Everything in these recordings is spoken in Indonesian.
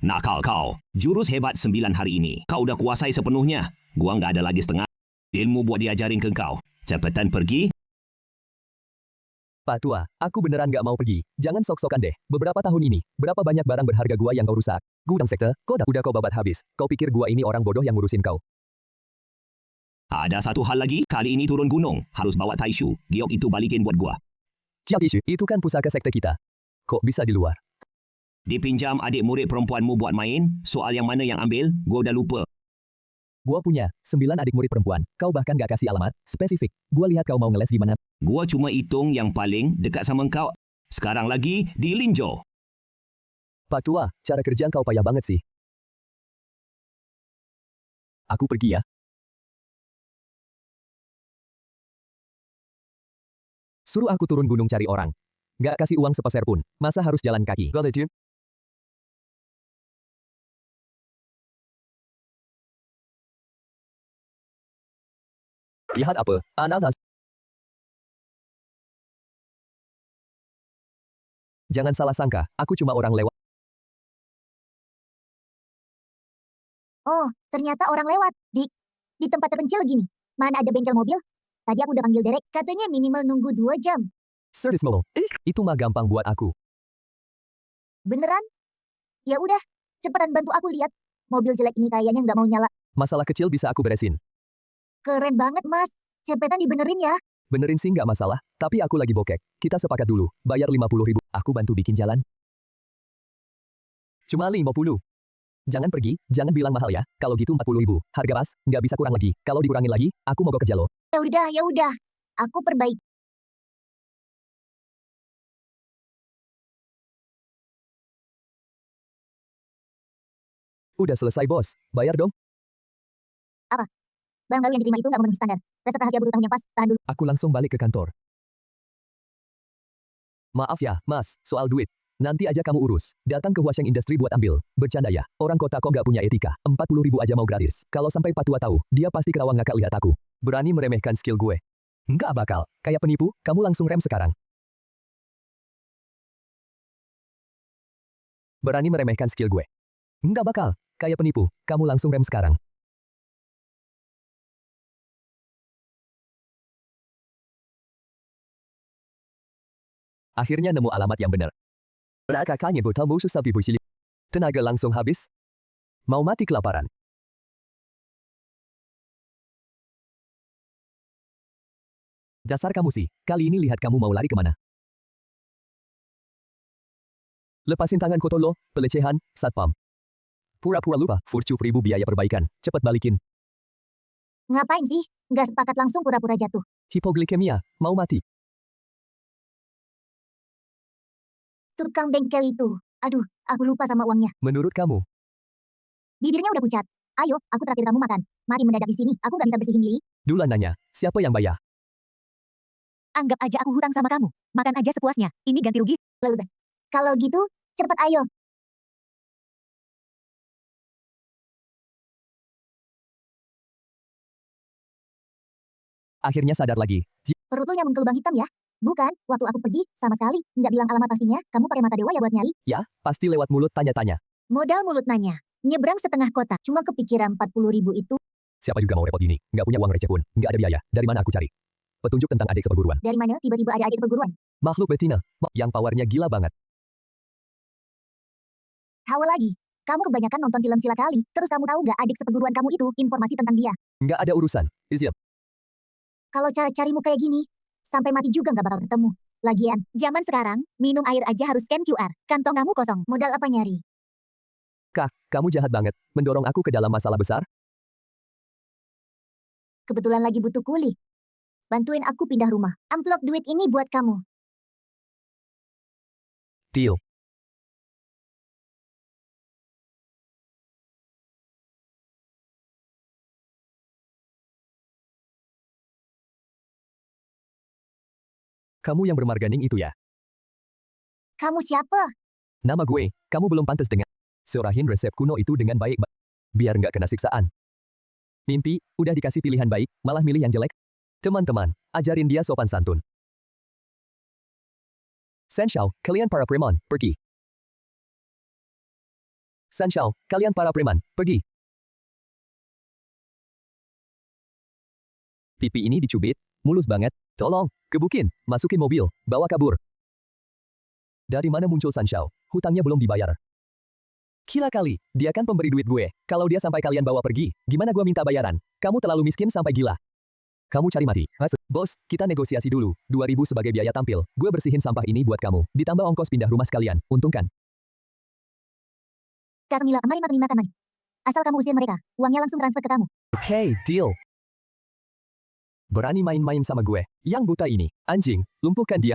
Nakal kau. Jurus hebat 9 hari ini. Kau dah kuasai sepenuhnya. Gua nggak ada lagi setengah ilmu buat diajarin ke kau. Cepetan pergi. Pak Tua, aku beneran gak mau pergi. Jangan sok-sokan deh. Beberapa tahun ini, berapa banyak barang berharga gua yang kau rusak? Gudang sekte, udah kau babat habis. Kau pikir gua ini orang bodoh yang ngurusin kau? Ada satu hal lagi. Kali ini turun gunung. Harus bawa Taishu. Giok itu balikin buat gua. Tisu, itu kan pusaka sekte kita. Kok bisa di luar? Dipinjam adik murid perempuanmu buat main. Soal yang mana yang ambil, gua udah lupa. Gua punya 9 adik murid perempuan. Kau bahkan gak kasih alamat spesifik. Gua lihat kau mau ngeles gimana. Gua cuma hitung yang paling dekat sama kau. Sekarang lagi di Linjo. Pak Tua, cara kerjaan kau payah banget sih. Aku pergi ya. Suruh aku turun gunung cari orang. Gak kasih uang sepeser pun. Masa harus jalan kaki? Lihat apa? Ananas. Jangan salah sangka, aku cuma orang lewat. Oh, ternyata orang lewat. Di tempat terpencil gini. Mana ada bengkel mobil? Tadi aku udah panggil Derek, katanya minimal nunggu 2 jam. Service mall. Itu mah gampang buat aku. Beneran? Ya udah, cepetan bantu aku lihat. Mobil jelek ini kayaknya nggak mau nyala. Masalah kecil bisa aku beresin. Keren banget, Mas. Cepetan dibenerin ya. Benerin sih nggak masalah, tapi aku lagi bokek. Kita sepakat dulu, bayar 50.000. Aku bantu bikin jalan. Cuma 50. Jangan pergi, jangan bilang mahal ya. Kalau gitu 40.000. Harga pas, nggak bisa kurang lagi. Kalau dikurangin lagi, aku mogok kerja lo. Ya udah. Aku perbaiki. Udah selesai bos, bayar dong. Barang baru yang diterima itu nggak memenuhi standar. Resep rahasia butuh tahun yang pas. Tahan dulu. Aku langsung balik ke kantor. Maaf ya, mas, soal duit. Nanti aja kamu urus. Datang ke Huasheng Industry buat ambil. Bercanda ya, orang kota kok nggak punya etika. 40.000 aja mau gratis. Kalau sampai Pak Tua tahu, dia pasti ketawa ngakak lihat aku. Berani meremehkan skill gue. Nggak bakal. Kayak penipu, kamu langsung rem sekarang. Berani meremehkan skill gue. Nggak bakal. Kayak penipu, kamu langsung rem sekarang. Akhirnya nemu alamat yang benar. Kakaknya bertemu susah bersili. Tenaga langsung habis. Mau mati kelaparan. Dasar kamu sih, kali ini lihat kamu mau lari kemana. Lepasin tangan kotor lo, pelecehan, satpam. Pura-pura lupa, Furcu 1000 biaya perbaikan. Cepat balikin. Ngapain sih? Nggak sepakat langsung pura-pura jatuh. Hipoglikemia, mau mati. Tukang bengkel itu. Aduh, aku lupa sama uangnya. Menurut kamu, Bibirnya udah pucat. Ayo, aku traktir kamu makan. Mari mendadak di sini. Aku nggak bisa bersihin diri. Dula nanya, siapa yang bayar? Anggap aja aku hutang sama kamu. Makan aja sepuasnya. Ini ganti rugi. Lalu, kalau gitu, cepet ayo. Akhirnya sadar lagi. Perut lo yang lubang hitam ya? Bukan, waktu aku pergi, sama sekali, nggak bilang alamat pastinya. Kamu pakai mata dewa ya buat nyari? Ya, pasti lewat mulut tanya-tanya. Modal mulut nanya. Nyebrang setengah kota. Cuma kepikiran 40.000 itu. Siapa juga mau repot gini? Nggak punya uang receh pun. Nggak ada biaya. Dari mana aku cari? Petunjuk tentang adik seperguruan. Dari mana tiba-tiba ada adik seperguruan? Makhluk betina. Yang powernya gila banget. Hawa lagi. Kamu kebanyakan nonton film sila kali. Terus kamu tahu nggak adik seperguruan kamu itu informasi tentang dia? Nggak ada urusan. Siap. Kalau cara carimu kayak gini, sampai mati juga nggak bakal ketemu. Lagian, zaman sekarang, minum air aja harus scan QR. Kantong kamu kosong. Modal apa nyari? Kak, kamu jahat banget. Mendorong aku ke dalam masalah besar. Kebetulan lagi butuh kuli. Bantuin aku pindah rumah. Amplop duit ini buat kamu. Deal. Kamu yang bermarganing itu ya? Kamu siapa? Nama gue, kamu belum pantas dengan. Serahin resep kuno itu dengan baik. Biar nggak kena siksaan. Mimpi, udah dikasih pilihan baik, malah milih yang jelek. Teman-teman, ajarin dia sopan santun. Senshao, kalian para preman, pergi. Sanshao, kalian para preman, pergi. Pipi ini dicubit, mulus banget. Tolong, gebukin, masukin mobil, bawa kabur. Dari mana muncul Sanshao? Hutangnya belum dibayar. Gila kali, dia kan pemberi duit gue. Kalau dia sampai kalian bawa pergi, gimana gue minta bayaran? Kamu terlalu miskin sampai gila. Kamu cari mati. Bos, kita negosiasi dulu. 2.000 sebagai biaya tampil. Gue bersihin sampah ini buat kamu. Ditambah ongkos pindah rumah sekalian. Untung kan? K9 555 kan. Asal kamu usir mereka, uangnya langsung transfer ke kamu. Hey, deal. Berani main-main sama gue. Yang buta ini. Anjing, lumpuhkan dia.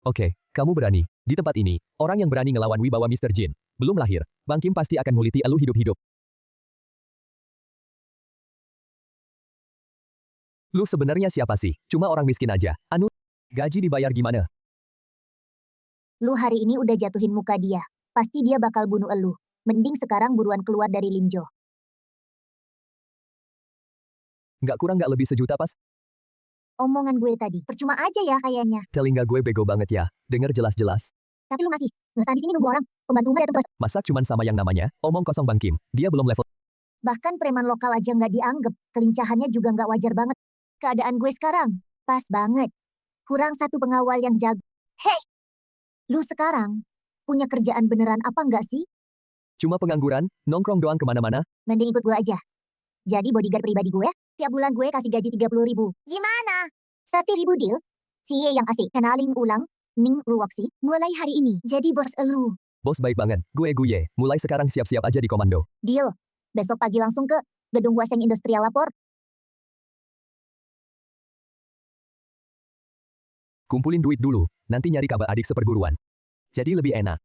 Oke, kamu berani. Di tempat ini, orang yang berani ngelawan wibawa Mr. Jin. Belum lahir, Bang Kim pasti akan nguliti elu hidup-hidup. Lu sebenarnya siapa sih? Cuma orang miskin aja. Anu, gaji dibayar gimana? Lu hari ini udah jatuhin muka dia. Pasti dia bakal bunuh elu. Mending sekarang buruan keluar dari Linjo. Nggak kurang nggak lebih sejuta pas? Omongan gue tadi, percuma aja ya kayaknya. Telinga gue bego banget ya. Dengar jelas-jelas. Tapi lu masih ngesan di sini nunggu orang. Pembantu rumah datang terus. Masa cuman sama yang namanya, omong kosong Bang Kim. Dia belum level. Bahkan preman lokal aja nggak dianggap. Kelincahannya juga nggak wajar banget. Keadaan gue sekarang, pas banget. Kurang satu pengawal yang jago. Hei! Lu sekarang, punya kerjaan beneran apa nggak sih? Cuma pengangguran, nongkrong doang kemana-mana. Mending ikut gue aja. Jadi bodyguard pribadi gue, tiap bulan gue kasih gaji 30.000. Gimana? 1.000 deal? Si yang asik. Kenalin ulang, Ning Ruwoksi, mulai hari ini. Jadi bos elu. Bos baik banget. Gue Guye. Mulai sekarang siap-siap aja di komando. Deal. Besok pagi langsung ke gedung Huasheng Industrial lapor. Kumpulin duit dulu, nanti nyari kabar adik seperguruan. Jadi lebih enak.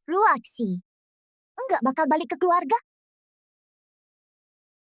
Ruwoksi. Enggak bakal balik ke keluarga?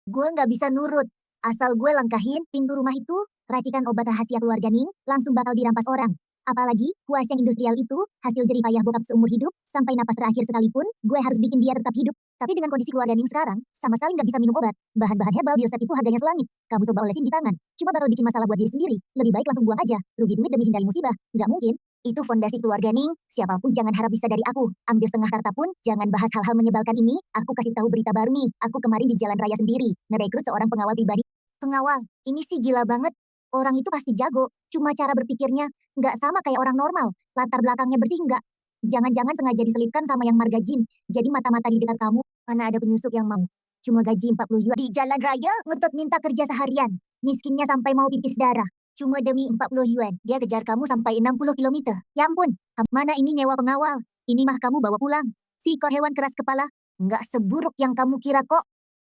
Gue nggak bisa nurut. Asal gue langkahin pintu rumah itu, racikan obat rahasia keluarga Ning, langsung bakal dirampas orang. Apalagi, Huasheng Industrial itu, hasil jerih payah bokap seumur hidup, sampai napas terakhir sekalipun, gue harus bikin dia tetap hidup. Tapi dengan kondisi keluarga Ning sekarang, sama sekali nggak bisa minum obat. Bahan-bahan herbal biosep itu harganya selangit. Kamu coba olesin di tangan. Cuma bakal bikin masalah buat diri sendiri. Lebih baik langsung buang aja. Rugi duit demi hindari musibah. Nggak mungkin. Itu fondasi keluarga Ning. Siapapun jangan harap bisa dari aku. Ambil setengah harta pun, jangan bahas hal-hal menyebalkan ini. Aku kasih tahu berita baru nih. Aku kemarin di jalan raya sendiri. Ngerekrut seorang pengawal pribadi. Pengawal? Ini sih gila banget. Orang itu pasti jago. Cuma cara berpikirnya nggak sama kayak orang normal. Latar belakangnya bersih nggak? Jangan-jangan sengaja diselipkan sama yang marga jin. Jadi mata-mata di dekat kamu, mana ada penyusup yang mau. Cuma gaji 40 yuan di jalan raya, ngetot minta kerja seharian. Miskinnya sampai mau pipis darah. Cuma demi 40 yuan, dia kejar kamu sampai 60 kilometer. Ya ampun, mana ini nyewa pengawal? Ini mah kamu bawa pulang. Si ekor hewan keras kepala, nggak seburuk yang kamu kira kok.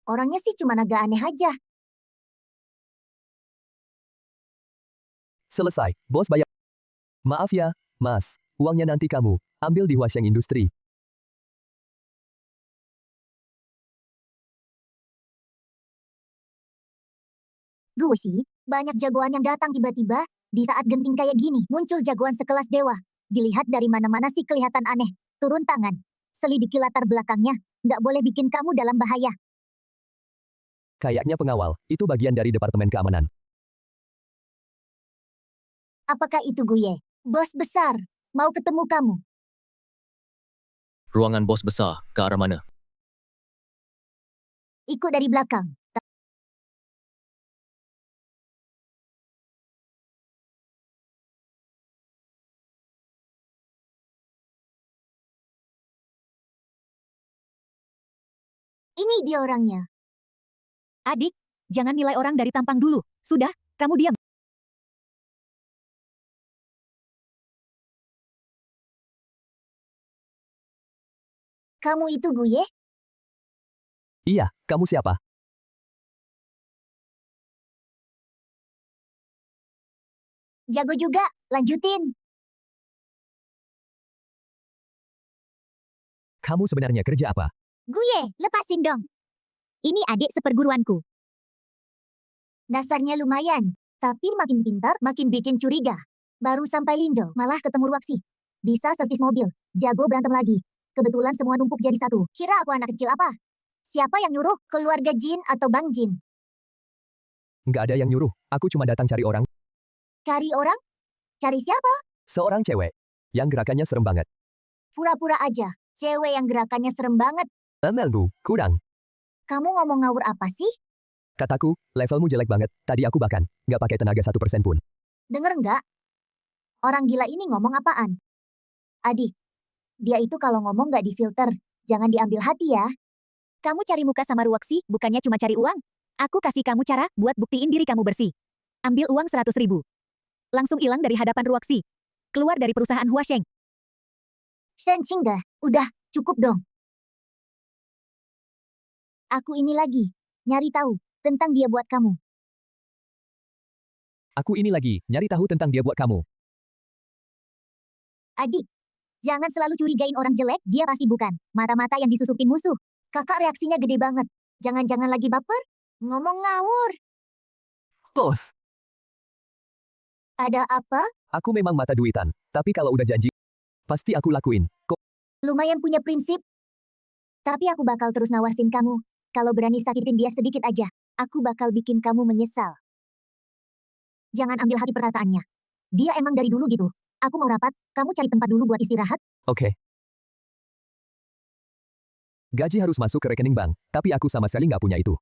Orangnya sih cuma agak aneh aja. Selesai, bos bayar. Maaf ya, mas. Uangnya nanti kamu ambil di Huasheng Industri. Rusi, banyak jagoan yang datang tiba-tiba, di saat genting kayak gini, muncul jagoan sekelas dewa. Dilihat dari mana-mana sih kelihatan aneh. Turun tangan. Selidiki latar belakangnya, nggak boleh bikin kamu dalam bahaya. Kayaknya pengawal, itu bagian dari Departemen Keamanan. Apakah itu gue? Bos besar, mau ketemu kamu. Ruangan bos besar, ke arah mana? Ikut dari belakang. Ini dia orangnya. Adik, jangan nilai orang dari tampang dulu. Sudah, kamu diam. Kamu itu gue? Iya, kamu siapa? Jago juga, lanjutin. Kamu sebenarnya kerja apa? Gue, lepasin dong. Ini adik seperguruanku. Dasarnya lumayan, tapi makin pintar makin bikin curiga. Baru sampai Lindo, malah ketemu Ruaksi. Bisa servis mobil, jago berantem lagi. Kebetulan semua numpuk jadi satu. Kira aku anak kecil apa? Siapa yang nyuruh? Keluarga Jin atau Bang Jin? Nggak ada yang nyuruh. Aku cuma datang cari orang. Cari orang? Cari siapa? Seorang cewek. Yang gerakannya serem banget. Pura-pura aja. Cewek yang gerakannya serem banget. Emelmu, kurang. Kamu ngomong ngawur apa sih? Kataku, levelmu jelek banget. Tadi aku bahkan nggak pakai tenaga 1% pun. Denger nggak? Orang gila ini ngomong apaan? Adik, dia itu kalau ngomong nggak difilter. Jangan diambil hati ya. Kamu cari muka sama Ruoxi, bukannya cuma cari uang. Aku kasih kamu cara buat buktiin diri kamu bersih. Ambil uang 100.000. Langsung hilang dari hadapan Ruoxi. Keluar dari perusahaan Huasheng. Shen Qingde, udah, cukup dong. Aku ini lagi, nyari tahu tentang dia buat kamu. Aku ini lagi, nyari tahu tentang dia buat kamu. Adik, jangan selalu curigain orang jelek, dia pasti bukan. Mata-mata yang disusupin musuh. Kakak reaksinya gede banget. Jangan-jangan lagi baper? Ngomong ngawur. Bos, Ada apa? aku memang mata duitan. Tapi kalau udah janji, pasti aku lakuin. Kok Lumayan punya prinsip. Tapi aku bakal terus ngawasin kamu. Kalau berani sakitin dia sedikit aja, aku bakal bikin kamu menyesal. Jangan ambil hati perkataannya. Dia emang dari dulu gitu. Aku mau rapat, kamu cari tempat dulu buat istirahat. oke. Gaji harus masuk ke rekening bank, tapi aku sama sekali nggak punya itu.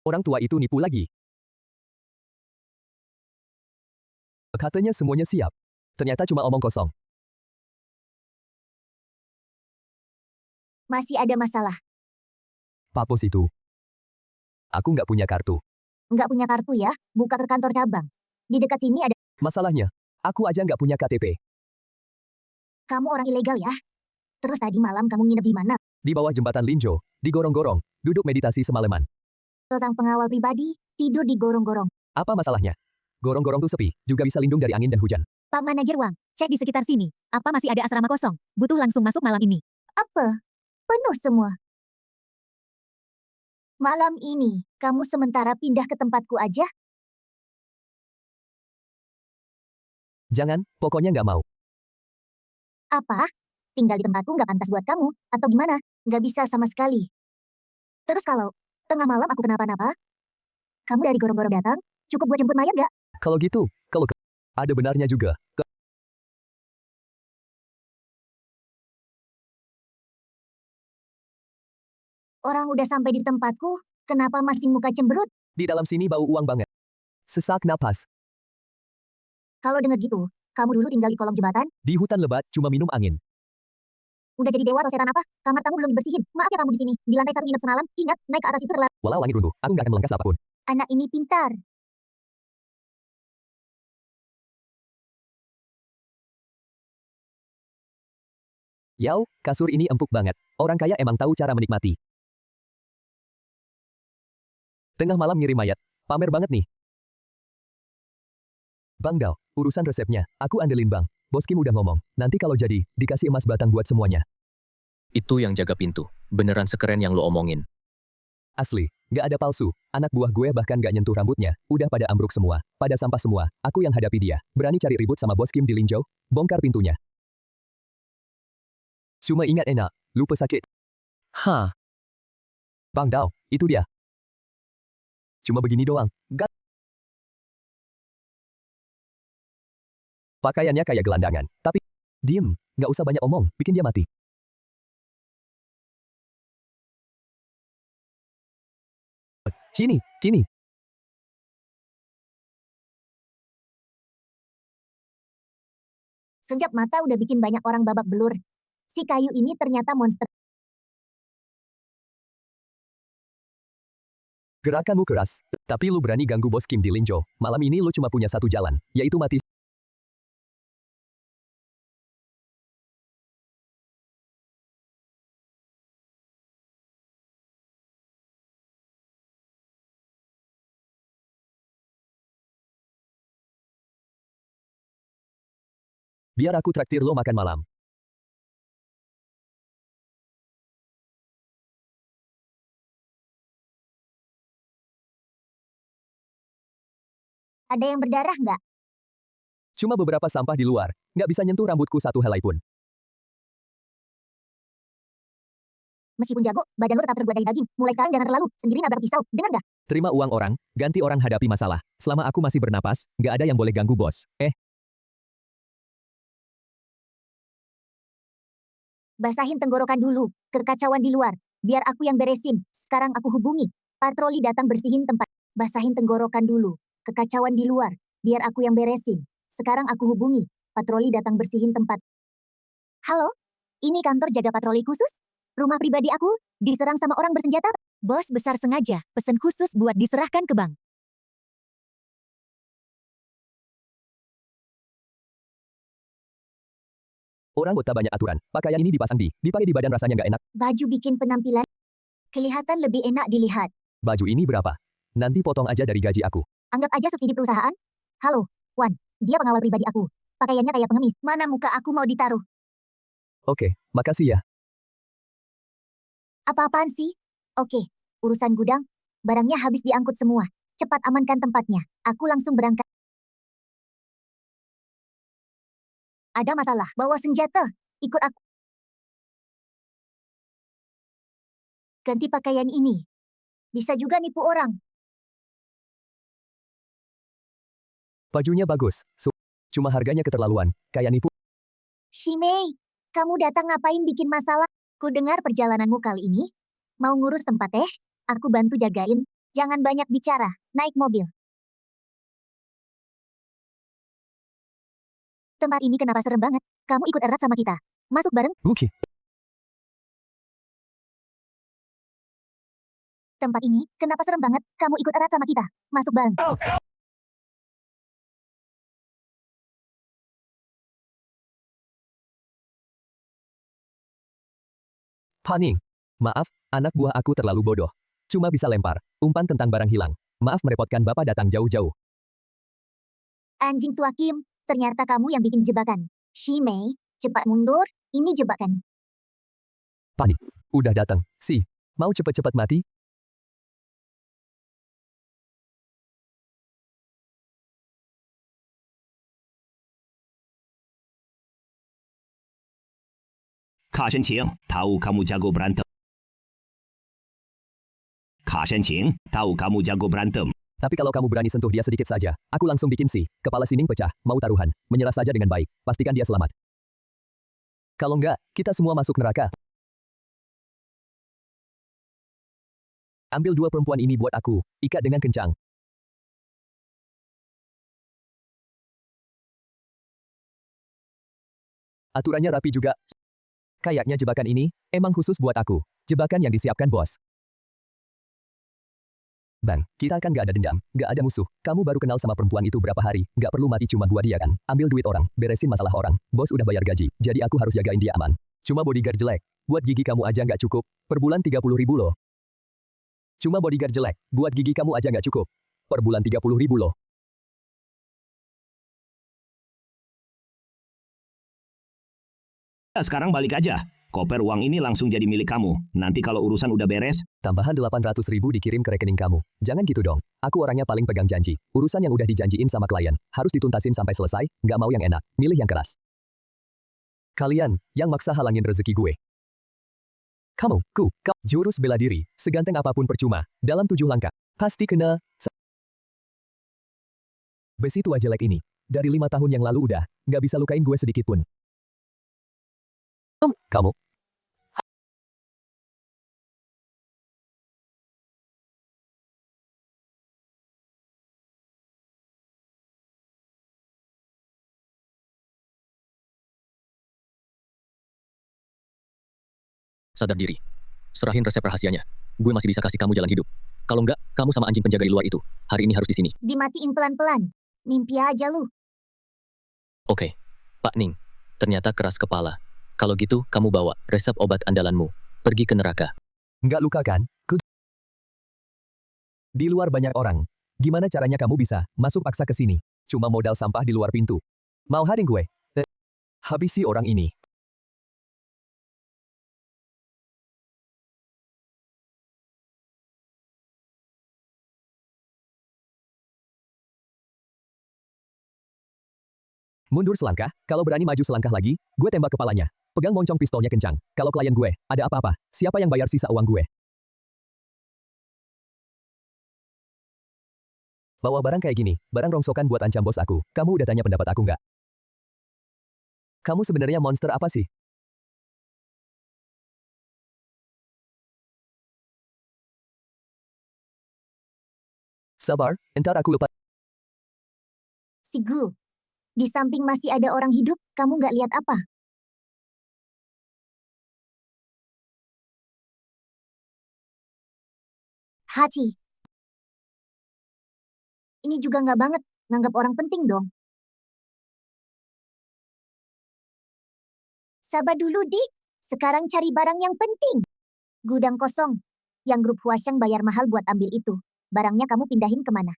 Orang tua itu nipu lagi. Katanya semuanya siap. Ternyata cuma omong kosong. Masih ada masalah. Pak Bos itu. Aku nggak punya kartu. Nggak punya kartu ya? Buka ke kantor cabang. Di dekat sini ada. Masalahnya, aku aja nggak punya KTP. Kamu orang ilegal ya? Terus tadi malam kamu nginep di mana? Di bawah jembatan Linjo, di gorong-gorong, duduk meditasi semalaman. Seorang pengawal pribadi, tidur di gorong-gorong. Apa masalahnya? Gorong-gorong tuh sepi, juga bisa lindung dari angin dan hujan. Pak Manajer Wang, cek di sekitar sini. Apa masih ada asrama kosong? Butuh langsung masuk malam ini. Apa? Penuh semua. Malam ini, kamu sementara pindah ke tempatku aja? Jangan, pokoknya nggak mau. Apa? Tinggal di tempatku nggak pantas buat kamu, atau gimana? Nggak bisa sama sekali. Terus kalau tengah malam aku kenapa-napa? Kamu dari gorong-gorong datang? Cukup buat jemput mayat nggak? Kalau gitu, ada benarnya juga. Orang udah sampai di tempatku, kenapa masih muka cemberut? Di dalam sini bau uang banget. Sesak napas. Kalau denger gitu, kamu dulu tinggal di kolong jembatan, Di hutan lebat, cuma minum angin. udah jadi dewa atau setan apa? Kamar tamu belum dibersihin. Maaf ya kamu di sini. Di lantai 1 nginep semalam. Ingat, naik ke atas itu terlalu. Walau langit runtuh, aku nggak akan melangkah apapun. Anak ini pintar. Yau, kasur ini empuk banget. Orang kaya emang tahu cara menikmati. Tengah malam ngirim mayat. Pamer banget nih. Bang Dao, urusan resepnya, aku andelin bang. Bos Kim udah ngomong, nanti kalau jadi, dikasih emas batang buat semuanya. Itu yang jaga pintu. Beneran sekeren yang lo omongin. Asli, nggak ada palsu. Anak buah gue bahkan nggak nyentuh rambutnya. Udah pada ambruk semua, pada sampah semua. Aku yang hadapi dia. Berani cari ribut sama bos Kim di Linzhou? Bongkar pintunya. Cuma ingat enak, lupa sakit. Hah. Bang Dao, itu dia. Cuma begini doang. Gak. Pakaiannya kayak gelandangan. Tapi, diem, nggak usah banyak omong, bikin dia mati. Kini. Senyap mata udah bikin banyak orang babak belur. Si kayu ini ternyata monster. Gerakanmu keras, tapi lu berani ganggu bos Kim di Linzhou. Malam ini lu cuma punya satu jalan, yaitu mati. Biar aku traktir lo makan malam. Ada yang berdarah nggak? Cuma beberapa sampah di luar, nggak bisa nyentuh rambutku satu helai pun. Meskipun jago, badan lo tetap terbuat dari daging. Mulai sekarang jangan terlalu sendiri nabrak pisau. Dengar nggak? Terima uang orang, ganti orang hadapi masalah. Selama aku masih bernapas, nggak ada yang boleh ganggu bos. Basahin tenggorokan dulu. Kekacauan di luar. Biar aku yang beresin. Sekarang aku hubungi. Patroli datang bersihin tempat. Basahin tenggorokan dulu. Kekacauan di luar. Biar aku yang beresin. Sekarang aku hubungi. Patroli datang bersihin tempat. Halo? Ini kantor jaga patroli khusus? Rumah pribadi aku diserang sama orang bersenjata. Bos besar sengaja pesen khusus buat diserahkan ke bank. Orang kota banyak aturan. Pakaian ini dipasang dipakai di badan rasanya nggak enak. Baju bikin penampilan kelihatan lebih enak dilihat. Baju ini berapa? Nanti potong aja dari gaji aku. Anggap aja subsidi perusahaan. Halo, Wan. Dia pengawal pribadi aku. Pakaiannya kayak pengemis. Mana muka aku mau ditaruh? Oke, makasih ya. Apa-apaan sih? Oke, urusan gudang. Barangnya habis diangkut semua. Cepat amankan tempatnya. Aku langsung berangkat. Ada masalah. Bawa senjata. Ikut aku. Ganti pakaian ini. Bisa juga nipu orang. Bajunya bagus. Cuma harganya keterlaluan. Kayak nipu. Shimei, kamu datang ngapain bikin masalah? Ku dengar perjalananmu kali ini. Mau ngurus tempat teh? Aku bantu jagain. Jangan banyak bicara. Naik mobil. Tempat ini kenapa serem banget? Kamu ikut erat sama kita. Masuk bareng. Oke. Tempat ini kenapa serem banget? Kamu ikut erat sama kita. Masuk bareng. Paning. Maaf, anak buah aku terlalu bodoh. Cuma bisa lempar umpan tentang barang hilang. Maaf merepotkan Bapak datang jauh-jauh. Anjing tua Kim, ternyata kamu yang bikin jebakan. Shimei, cepat mundur. Ini jebakan. Panik. Udah datang. Sih. Mau cepet-cepet mati? Kak Shenqing, tahu kamu jago berantem. Kak Shenqing, tahu kamu jago berantem. Tapi kalau kamu berani sentuh dia sedikit saja, aku langsung bikin sih. Kepala Sining pecah, mau taruhan. Menyerah saja dengan baik. Pastikan dia selamat. Kalau enggak, kita semua masuk neraka. Ambil dua perempuan ini buat aku. Ikat dengan kencang. Aturannya rapi juga. Kayaknya jebakan ini emang khusus buat aku. Jebakan yang disiapkan bos. Bang, kita kan gak ada dendam, gak ada musuh. Kamu baru kenal sama perempuan itu berapa hari, gak perlu mati cuma buat dia kan. Ambil duit orang, beresin masalah orang. Bos udah bayar gaji, jadi aku harus jagain dia aman. Cuma bodyguard jelek, buat gigi kamu aja gak cukup. Per bulan 30.000 loh. Cuma bodyguard jelek, buat gigi kamu aja gak cukup. Per bulan 30.000 loh. Sekarang balik aja. Koper uang ini langsung jadi milik kamu. Nanti kalau urusan udah beres, Tambahan 800.000 dikirim ke rekening kamu. Jangan gitu dong. Aku orangnya paling pegang janji. Urusan yang udah dijanjiin sama klien, harus dituntasin sampai selesai, nggak mau yang enak, milih yang keras. Kalian, yang maksa halangin rezeki gue. Kamu, jurus bela diri, seganteng apapun percuma, dalam 7 langkah, pasti kena. Besi tua jelek ini, dari 5 tahun yang lalu udah, nggak bisa lukain gue sedikit pun. Kamu, Sadar diri. Serahin resep rahasianya. Gue masih bisa kasih kamu jalan hidup. Kalau enggak, kamu sama anjing penjaga di luar itu. Hari ini harus di sini. Dimatiin pelan-pelan. Mimpi aja lu. Oke. Pak Ning, ternyata keras kepala. Kalau gitu, kamu bawa resep obat andalanmu. Pergi ke neraka. nggak luka kan? Di luar banyak orang. Gimana caranya kamu bisa masuk paksa ke sini? Cuma modal sampah di luar pintu. Mau haring gue? Habisi orang ini. Mundur selangkah, kalau berani maju selangkah lagi, gue tembak kepalanya. Pegang moncong pistolnya kencang. Kalau klien gue, ada apa-apa, siapa yang bayar sisa uang gue? Bawa barang kayak gini, barang rongsokan buat ancam bos aku. Kamu udah tanya pendapat aku nggak? Kamu sebenarnya monster apa sih? Sabar, entar aku lepas. Si Gu, di samping masih ada orang hidup, kamu nggak lihat apa? Hachi. Ini juga nggak banget, nganggap orang penting dong. Sabar dulu, Dik. Sekarang cari barang yang penting. Gudang kosong. Yang grup Huaxiang bayar mahal buat ambil itu. Barangnya kamu pindahin kemana?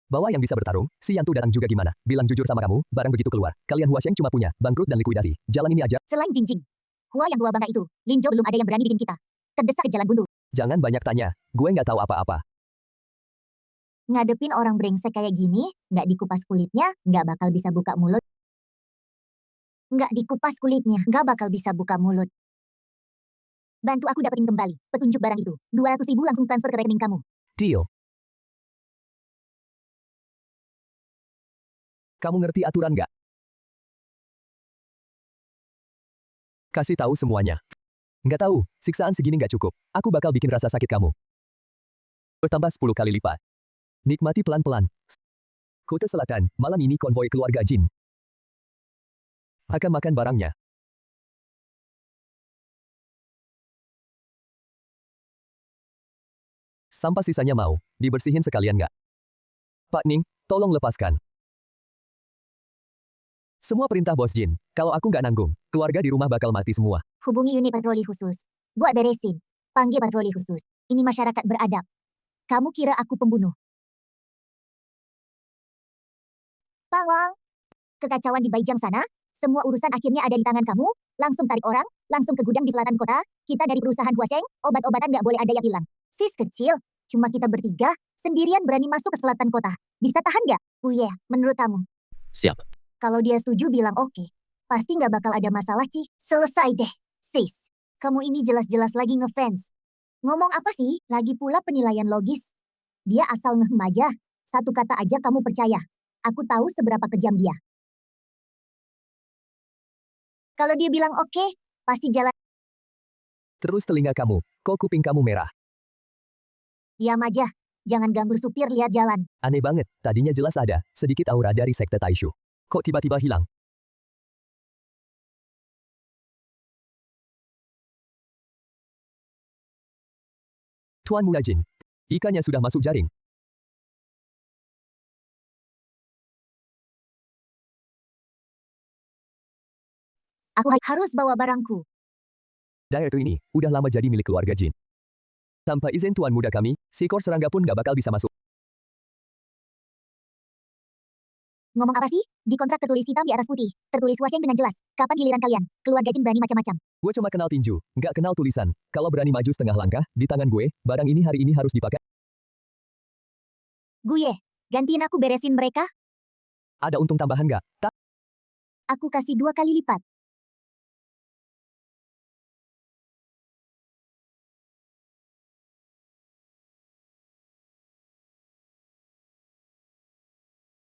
Bawa yang bisa bertarung, si Yantu datang juga gimana? Bilang jujur sama kamu, barang begitu keluar. Kalian Huaxiang cuma punya, bangkrut dan likuidasi. Jalan ini aja, Selain Jingjing. Hua yang tua bangka itu, Linjo belum ada yang berani bikin kita. Terdesak ke jalan buntu. jangan banyak tanya. Gue nggak tahu apa-apa. Ngadepin orang brengsek kayak gini, nggak dikupas kulitnya, nggak bakal bisa buka mulut. Nggak dikupas kulitnya, nggak bakal bisa buka mulut. Bantu aku dapetin kembali petunjuk barang itu. 200.000 langsung transfer ke rekening kamu. Deal. Kamu ngerti aturan nggak? Kasih tahu semuanya. Nggak tahu, siksaan segini nggak cukup. Aku bakal bikin rasa sakit kamu bertambah 10 kali lipat. Nikmati pelan-pelan. Kota Selatan, malam ini konvoi keluarga Jin akan makan barangnya. Sampah sisanya mau dibersihin sekalian nggak? Pak Ning, tolong lepaskan. Semua perintah Bos Jin. Kalau aku nggak nanggung, keluarga di rumah bakal mati semua. Hubungi unit patroli khusus. Buat beresin. Panggil patroli khusus. Ini masyarakat beradab. Kamu kira aku pembunuh? Pawang. Kekacauan di Baijang sana. Semua urusan akhirnya ada di tangan kamu. Langsung tarik orang. Langsung ke gudang di selatan kota. Kita dari perusahaan Huaxiang. Obat-obatan nggak boleh ada yang hilang. Sis kecil. Cuma kita bertiga. Sendirian berani masuk ke selatan kota. Bisa tahan nggak? Menurut kamu? Siap. Kalau dia setuju bilang oke. Pasti nggak bakal ada masalah, Ci. Selesai deh. Sis. Kamu ini jelas-jelas lagi ngefans. Ngomong apa sih? Lagi pula penilaian logis. Dia asal ngehem aja. Satu kata aja kamu percaya. Aku tahu seberapa kejam dia. Kalau dia bilang oke, pasti jalan. Terus telinga kamu, kok kuping kamu merah? Diam aja. Jangan ganggu supir lihat jalan. Aneh banget, tadinya jelas ada sedikit aura dari sekte Taishu. Kok tiba-tiba hilang? Tuan Muda Jin, ikannya sudah masuk jaring. Aku harus bawa barangku. Daerah ini udah lama jadi milik keluarga Jin. Tanpa izin Tuan Muda kami, seekor serangga pun gak bakal bisa masuk. Ngomong apa sih? Di kontrak tertulis hitam di atas putih. Tertulis Huaxiang dengan jelas. Kapan giliran kalian? Keluarga Jin berani macam-macam. Gue cuma kenal tinju, nggak kenal tulisan. Kalau berani maju setengah langkah, di tangan gue, barang ini hari ini harus dipakai. Gue, gantiin aku beresin mereka. Ada untung tambahan nggak? Tak. Aku kasih 2 kali lipat.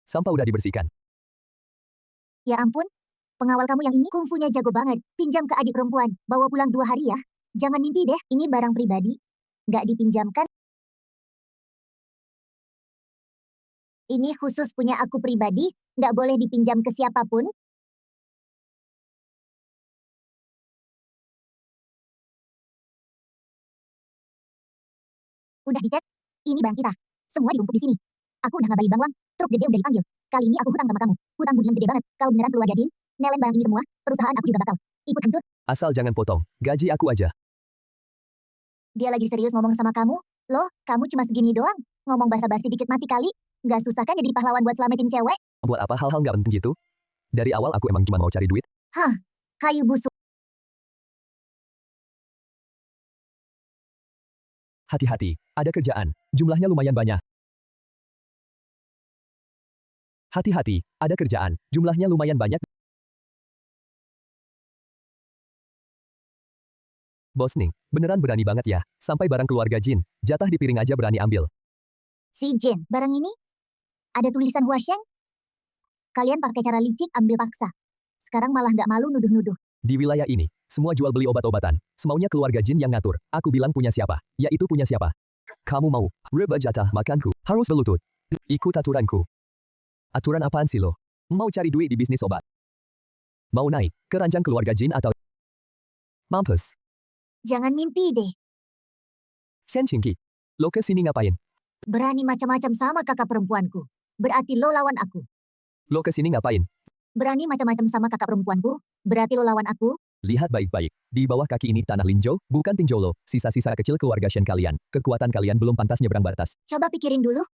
Sampah udah dibersihkan. Ya ampun. Pengawal kamu yang ini kungfunya jago banget. Pinjam ke adik perempuan. Bawa pulang 2 hari ya. Jangan mimpi deh. Ini barang pribadi. Nggak dipinjamkan. Ini khusus punya aku pribadi. Nggak boleh dipinjam ke siapapun. Udah dicek? Ini barang kita. Semua ditumpuk di sini. Aku udah ngabarin Bang Wang. Truk gede udah dipanggil. Kali ini aku hutang sama kamu. Hutang budi yang gede banget. Kalau beneran keluarga Jin, nelen barang ini semua, perusahaan aku juga batal. Ikut hancur. Asal jangan potong, gaji aku aja. Dia lagi serius ngomong sama kamu. Loh, kamu cuma segini doang. Ngomong basa-basi dikit mati kali. Nggak susah kan jadi pahlawan buat selamatin cewek? Buat apa hal-hal nggak penting gitu? Dari awal aku emang cuma mau cari duit. Kayu busuk. Hati-hati, ada kerjaan. Jumlahnya lumayan banyak. Hati-hati, ada kerjaan. Jumlahnya lumayan banyak. Bos Ning, beneran berani banget ya. Sampai barang keluarga Jin, jatah di piring aja berani ambil. Si Jen, barang ini ada tulisan Huasheng. Kalian pakai cara licik ambil paksa. Sekarang malah nggak malu nuduh-nuduh. Di wilayah ini, semua jual beli obat-obatan. Semaunya keluarga Jin yang ngatur. Aku bilang punya siapa? Yaitu punya siapa? Kamu mau rebut jatah makanku? Harus berlutut. Ikut aturanku. Aturan apaan sih lo? Mau cari duit di bisnis obat? Mau naik ke ranjang keluarga Jin atau... Mampus. Jangan mimpi deh. Shen Qingqi, lo kesini ngapain? Berani macam-macam sama kakak perempuanku. Berarti lo lawan aku. Lo kesini ngapain? Berani macam-macam sama kakak perempuanku. Berarti lo lawan aku. Lihat baik-baik. Di bawah kaki ini tanah Linzhou, bukan tinjau lo. Sisa-sisa kecil keluarga Shen kalian. Kekuatan kalian belum pantas nyebrang batas. Coba pikirin dulu.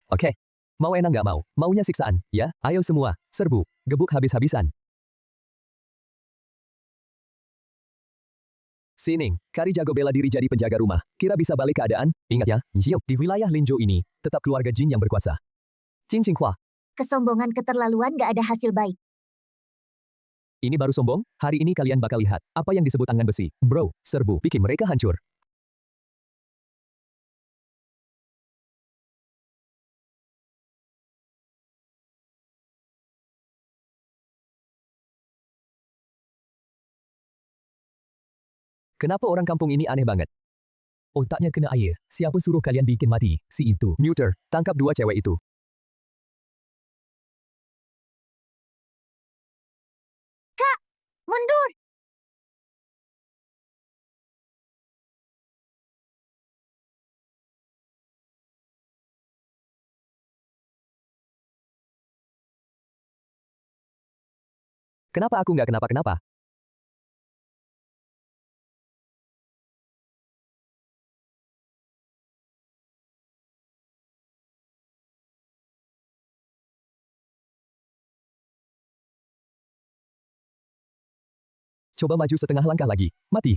Oke. Mau enak nggak mau? Maunya siksaan, ya? Ayo semua, serbu. Gebuk habis-habisan. Sining, Kari jago bela diri jadi penjaga rumah. Kira bisa balik keadaan? Ingat ya, Yio, di wilayah Linzhou ini, tetap keluarga Jin yang berkuasa. Qing Qinghua, Kesombongan keterlaluan gak ada hasil baik. ini baru sombong? Hari ini kalian bakal lihat apa yang disebut tangan besi. Bro, serbu, bikin mereka hancur. Kenapa orang kampung ini aneh banget? Otaknya kena air. Siapa suruh kalian bikin mati? Si itu. Muter, tangkap dua cewek itu. Mundur! Kenapa aku nggak kenapa-kenapa? Coba maju setengah langkah lagi. Mati.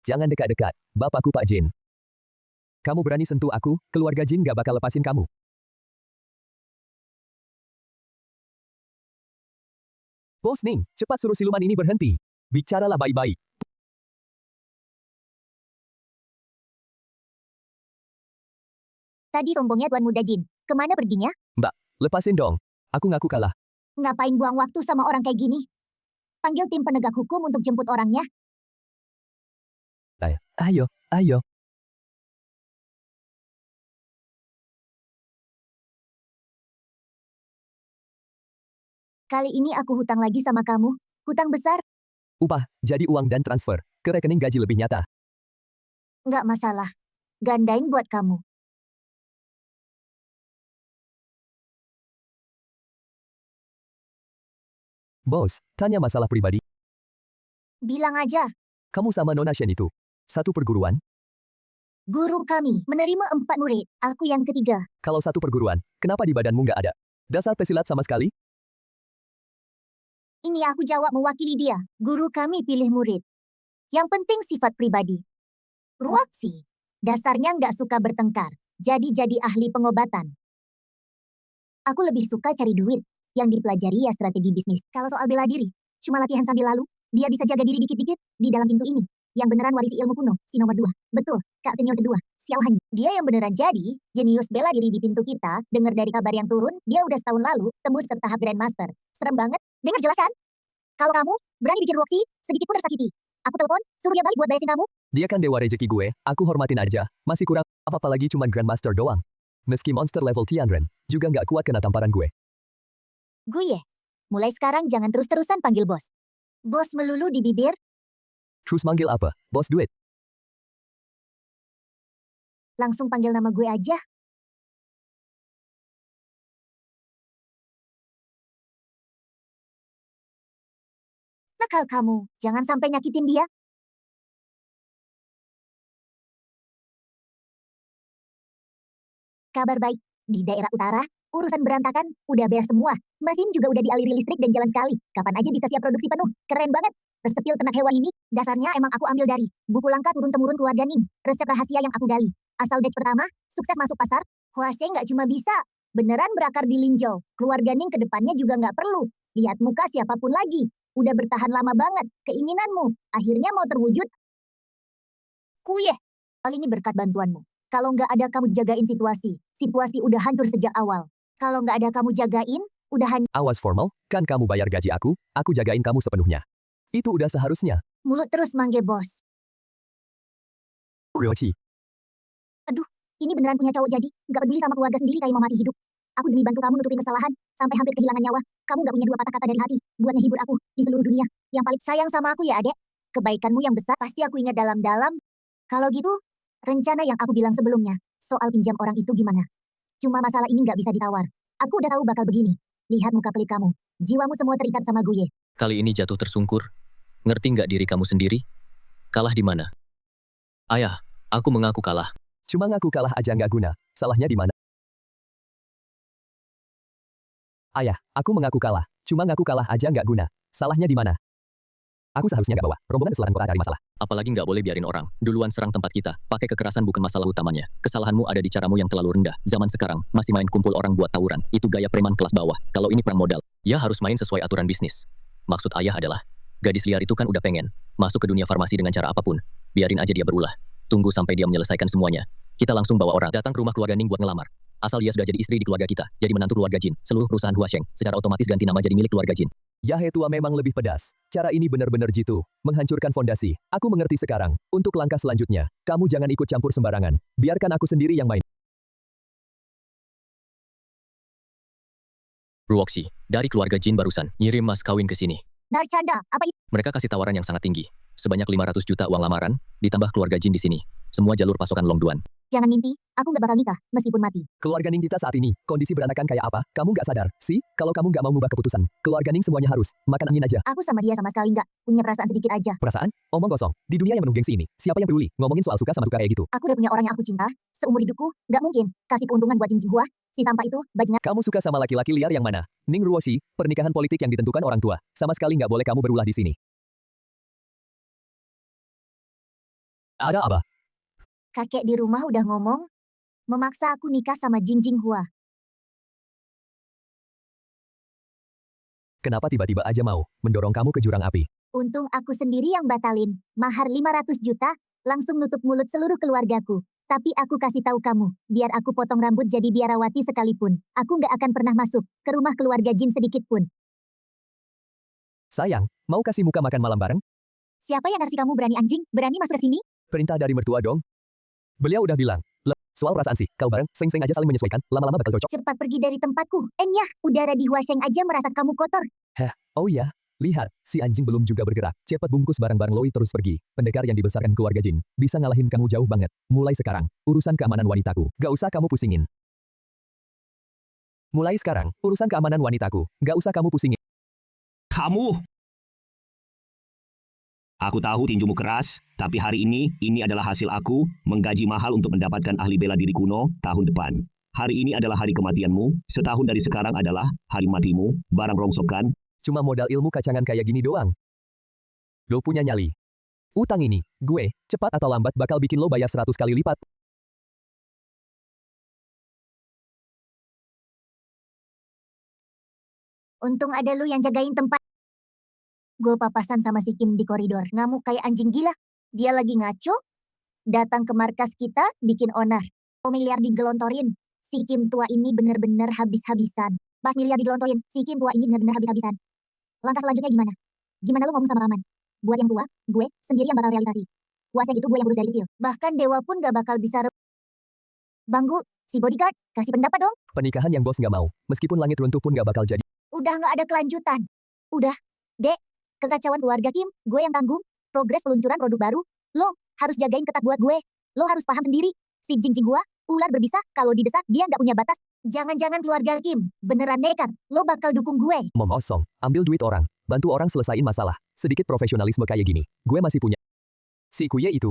Jangan dekat-dekat. Bapakku Pak Jin. Kamu berani sentuh aku, keluarga Jin gak bakal lepasin kamu. Bos Ning, cepat suruh siluman ini berhenti. Bicaralah baik-baik. Tadi sombongnya Tuan Muda Jin. Kemana perginya? Lepasin dong. Aku ngaku kalah. Ngapain buang waktu sama orang kayak gini? Panggil tim penegak hukum untuk jemput orangnya. Ayo, ayo. Kali ini aku hutang lagi sama kamu. Hutang besar, Upah, jadi uang dan transfer. Ke rekening gaji lebih nyata. nggak masalah. Gandain buat kamu. Bos, tanya masalah pribadi. Bilang aja, Kamu sama Nona Shen itu. Satu perguruan? guru kami menerima 4 murid. Aku yang ketiga. Kalau satu perguruan, kenapa di badanmu nggak ada? Dasar pesilat sama sekali? Ini aku jawab mewakili dia. Guru kami pilih murid. Yang penting sifat pribadi. Ruaksi. Dasarnya nggak suka bertengkar. Jadi ahli pengobatan. Aku lebih suka cari duit. Yang dipelajari ya strategi bisnis. Kalau soal bela diri, cuma latihan sambil lalu, dia bisa jaga diri dikit-dikit di dalam pintu ini. Yang beneran warisi ilmu kuno, si nomor 2. Betul, kak senior kedua, Xiao Hanyi. Dia yang beneran jadi, jenius bela diri di pintu kita, dengar dari kabar yang turun, dia udah setahun lalu, tembus ke tahap Grandmaster. Serem banget, dengar jelas kan? Kalau kamu, berani bikin Roxy, sedikit pun tersakiti. Aku telepon, suruh dia balik buat beresin kamu. Dia kan dewa rejeki gue, aku hormatin aja. Masih kurang, apa-apa lagi cuman Grandmaster doang. Meski monster level Tianren, juga nggak kuat kena tamparan gue. Gue, mulai sekarang jangan terus-terusan panggil bos. Bos melulu di bibir, Terus manggil apa? Bos duit. langsung panggil nama gue aja. Nakal kamu, jangan sampai nyakitin dia. Kabar baik, di daerah utara, urusan berantakan, udah beres semua. Mesin juga udah dialiri listrik dan jalan sekali. Kapan aja bisa siap produksi penuh, keren banget. Resepil ternak hewan ini, dasarnya emang aku ambil dari buku langka turun-temurun keluarga Ning. Resep rahasia yang aku gali. Asal batch pertama, sukses masuk pasar, Huase nggak cuma bisa Beneran berakar di Linjau. Keluarga Ning ke depannya juga nggak perlu. Lihat muka siapapun lagi. Udah bertahan lama banget. Keinginanmu. Akhirnya mau terwujud. Kuye. Kali ini berkat bantuanmu. Kalau nggak ada kamu jagain situasi. Situasi udah hancur sejak awal. Kalau nggak ada kamu jagain, udah hancur. Awas formal, kan kamu bayar gaji aku jagain kamu sepenuhnya. Itu udah seharusnya. Mulut terus mangge bos. Ryochi, Ini beneran punya cowok jadi. Nggak peduli sama keluarga sendiri kayak mau mati hidup. Aku demi bantu kamu nutupin kesalahan. Sampai hampir kehilangan nyawa. Kamu nggak punya dua patah kata dari hati. Buat ngehibur aku di seluruh dunia. Yang paling sayang sama aku ya adek. Kebaikanmu yang besar pasti aku ingat dalam-dalam. Kalau gitu, rencana yang aku bilang sebelumnya. Soal pinjam orang itu gimana? Cuma masalah ini nggak bisa ditawar. Aku udah tahu bakal begini. Lihat muka pelik kamu. Jiwamu semua terikat sama gue. Kali ini jatuh tersungkur. Ngerti nggak diri kamu sendiri? Kalah di mana? Ayah, aku mengaku kalah. cuma ngaku kalah aja nggak guna. Salahnya di mana? Ayah, aku mengaku kalah. Cuma ngaku kalah aja nggak guna. Salahnya di mana? Aku seharusnya nggak bawa rombongan ke selatan kota dari masalah. Apalagi nggak boleh biarin orang duluan serang tempat kita. Pakai kekerasan bukan masalah utamanya. Kesalahanmu ada di caramu yang terlalu rendah. Zaman sekarang, masih main kumpul orang buat tawuran. Itu gaya preman kelas bawah. Kalau ini perang modal, ya harus main sesuai aturan bisnis. Maksud ayah adalah, gadis liar itu kan udah pengen masuk ke dunia farmasi dengan cara apapun. Biarin aja dia berulah. Tunggu sampai dia menyelesaikan semuanya. Kita langsung bawa orang datang ke rumah keluarga Ning buat ngelamar. Asal dia sudah jadi istri di keluarga kita, jadi menantu keluarga Jin. Seluruh perusahaan Huasheng secara otomatis ganti nama jadi milik keluarga Jin. Yahe tua memang lebih pedas. Cara ini benar-benar jitu. Menghancurkan fondasi. Aku mengerti sekarang. Untuk langkah selanjutnya, kamu jangan ikut campur sembarangan. Biarkan aku sendiri yang main. Ruoxi, dari keluarga Jin barusan, ngirim mas kawin ke sini. Narcanda, apa itu? Mereka kasih tawaran yang sangat tinggi. Sebanyak 500 juta uang lamaran, ditambah keluarga Jin di sini. Semua jalur pasokan Longduan. Jangan mimpi, aku nggak bakal nikah, meskipun mati. Keluarga Ning kita saat ini, kondisi berantakan kayak apa? Kamu nggak sadar? Sih, kalau kamu nggak mau ngubah keputusan, keluarga Ning semuanya harus makan angin aja. Aku sama dia sama sekali nggak punya perasaan sedikit aja. Perasaan? Omong kosong. Di dunia yang penuh gengsi ini, siapa yang peduli ngomongin soal suka sama suka kayak gitu? Aku udah punya orang yang aku cinta, seumur hidupku, nggak mungkin kasih keuntungan buat Jin Jinghua. Si sampah itu, bajingan. Kamu suka sama laki-laki liar yang mana? Ning Ruoshi, pernikahan politik yang ditentukan orang tua. Sama sekali nggak boleh kamu berulah di sini. Ada apa? Kakek di rumah udah ngomong, memaksa aku nikah sama Jin Jinghua. Kenapa tiba-tiba aja mau mendorong kamu ke jurang api? Untung aku sendiri yang batalin. Mahar 500 juta, langsung nutup mulut seluruh keluargaku. Tapi aku kasih tahu kamu, biar aku potong rambut jadi biarawati sekalipun. Aku nggak akan pernah masuk ke rumah keluarga Jin sedikit pun. Sayang, mau kasih muka makan malam bareng? Siapa yang kasih kamu berani anjing, berani masuk ke sini? Perintah dari mertua dong. Beliau udah bilang, soal perasaan sih, kau bareng, seng-seng aja saling menyesuaikan, lama-lama bakal cocok. Cepat pergi dari tempatku. Enyah, udara di Huasheng aja merasa kamu kotor. Oh iya, lihat, si anjing belum juga bergerak. Cepat bungkus barang-barang Loi terus pergi. Pendekar yang dibesarkan keluarga Jin, bisa ngalahin kamu jauh banget. Mulai sekarang, urusan keamanan wanitaku, gak usah kamu pusingin. Mulai sekarang, urusan keamanan wanitaku, gak usah kamu pusingin. Kamu! Aku tahu tinjumu keras, tapi hari ini adalah hasil aku menggaji mahal untuk mendapatkan ahli bela diri kuno tahun depan. Hari ini adalah hari kematianmu, setahun dari sekarang adalah hari matimu, barang rongsokan. Cuma modal ilmu kacangan kayak gini doang. Lo punya nyali. Utang ini, gue, cepat atau lambat bakal bikin lo bayar 100 kali lipat. Untung ada lu yang jagain tempat. Gue papasan sama si Kim di koridor, ngamuk kayak anjing gila. Dia lagi ngaco, datang ke markas kita, bikin onar. Miliar digelontorin. Si Kim tua ini bener-bener habis-habisan. Pas miliar digelontorin, si Kim tua ini bener-bener habis-habisan. Langkah selanjutnya gimana? Gimana lu ngomong sama Raman? Buat yang tua, gue sendiri yang bakal realisasi. Kuasa itu gue yang urus dari kecil. Bahkan dewa pun gak bakal bisa Banggu, si bodyguard, kasih pendapat dong. Pernikahan yang bos nggak mau, meskipun langit runtuh pun nggak bakal jadi. Udah gak ada kelanjutan. Udah, dek. Kekacauan keluarga Kim, gue yang tanggung. Progres peluncuran produk baru, lo harus jagain ketat buat gue. Lo harus paham sendiri. Si Jin Jinghua, ular berbisa, kalau didesak dia nggak punya batas. Jangan-jangan keluarga Kim, beneran nekat. Lo bakal dukung gue. Mom osong, ambil duit orang, bantu orang selesain masalah. Sedikit profesionalisme kayak gini, gue masih punya. Si Kuye itu.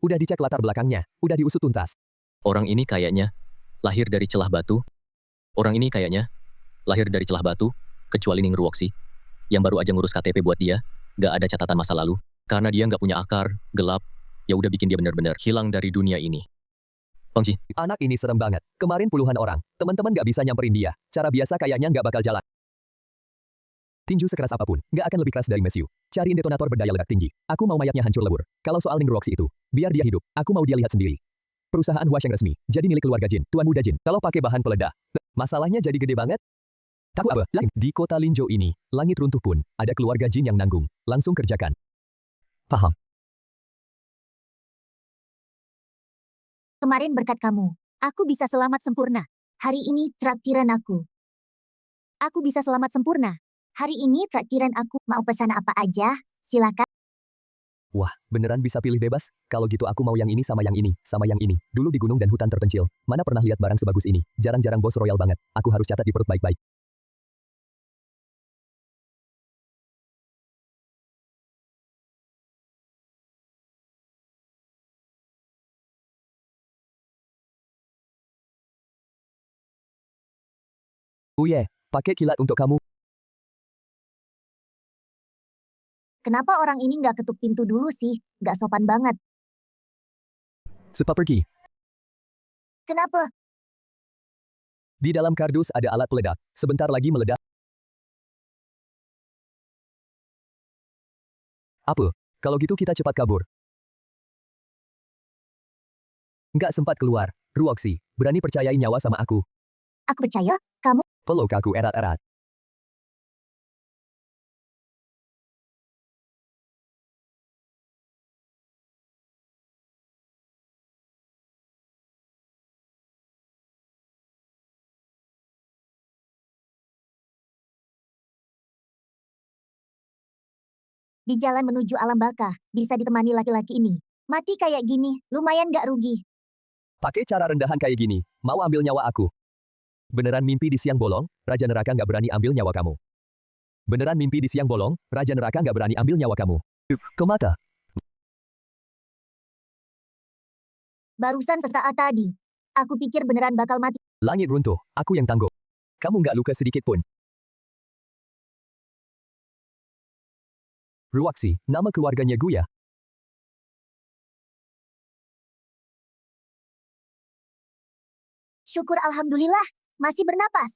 Udah dicek latar belakangnya, udah diusut tuntas. Orang ini kayaknya lahir dari celah batu. Orang ini kayaknya lahir dari celah batu, kecuali Ning Ruoxi. Yang baru aja ngurus KTP buat dia, gak ada catatan masa lalu. Karena dia gak punya akar, gelap, ya udah bikin dia bener-bener hilang dari dunia ini. Tongji, Anak ini serem banget. Kemarin puluhan orang. Teman-teman nggak bisa nyamperin dia. Cara biasa kayaknya nggak bakal jalan. Tinju sekeras apapun, nggak akan lebih keras dari Mesiu. Cariin detonator berdaya ledak tinggi. Aku mau mayatnya hancur lebur. Kalau soal Ning Roxy itu, biar dia hidup. Aku mau dia lihat sendiri. Perusahaan Huasheng resmi, jadi milik keluarga Jin, Tuan Muda Jin. Kalau pakai bahan peledak, masalahnya jadi gede banget. Tahu apa? Di kota Linzhou ini, langit runtuh pun, ada keluarga Jin yang nanggung. Langsung kerjakan. Paham. Kemarin berkat kamu, aku bisa selamat sempurna. Hari ini traktiran aku. Aku bisa selamat sempurna. Hari ini traktiran aku. Mau pesan apa aja? Silakan. Wah, beneran bisa pilih bebas? Kalau gitu aku mau yang ini sama yang ini, sama yang ini. Dulu di gunung dan hutan terpencil, mana pernah lihat barang sebagus ini. Jarang-jarang bos royal banget. Aku harus catat di perut baik-baik. Uye, pakai kilat untuk kamu. Kenapa orang ini nggak ketuk pintu dulu sih? Nggak sopan banget. Cepat pergi. Kenapa? Di dalam kardus ada alat peledak. Sebentar lagi meledak. Apa? Kalau gitu kita cepat kabur. Nggak sempat keluar. Ruoxi, berani percayai nyawa sama aku. Aku percaya, kamu. Peluk aku erat-erat. Di jalan menuju alam baka, bisa ditemani laki-laki ini. Mati kayak gini, lumayan nggak rugi. Pakai cara rendahan kayak gini, mau ambil nyawa aku. Beneran mimpi di siang bolong, Raja Neraka nggak berani ambil nyawa kamu. Beneran mimpi di siang bolong, Raja Neraka nggak berani ambil nyawa kamu. Ke mata. Barusan sesaat tadi. Aku pikir beneran bakal mati. Langit runtuh, aku yang tangguh. Kamu nggak luka sedikit pun. Ruoxi, nama keluarganya Guya. Syukur alhamdulillah, masih bernapas.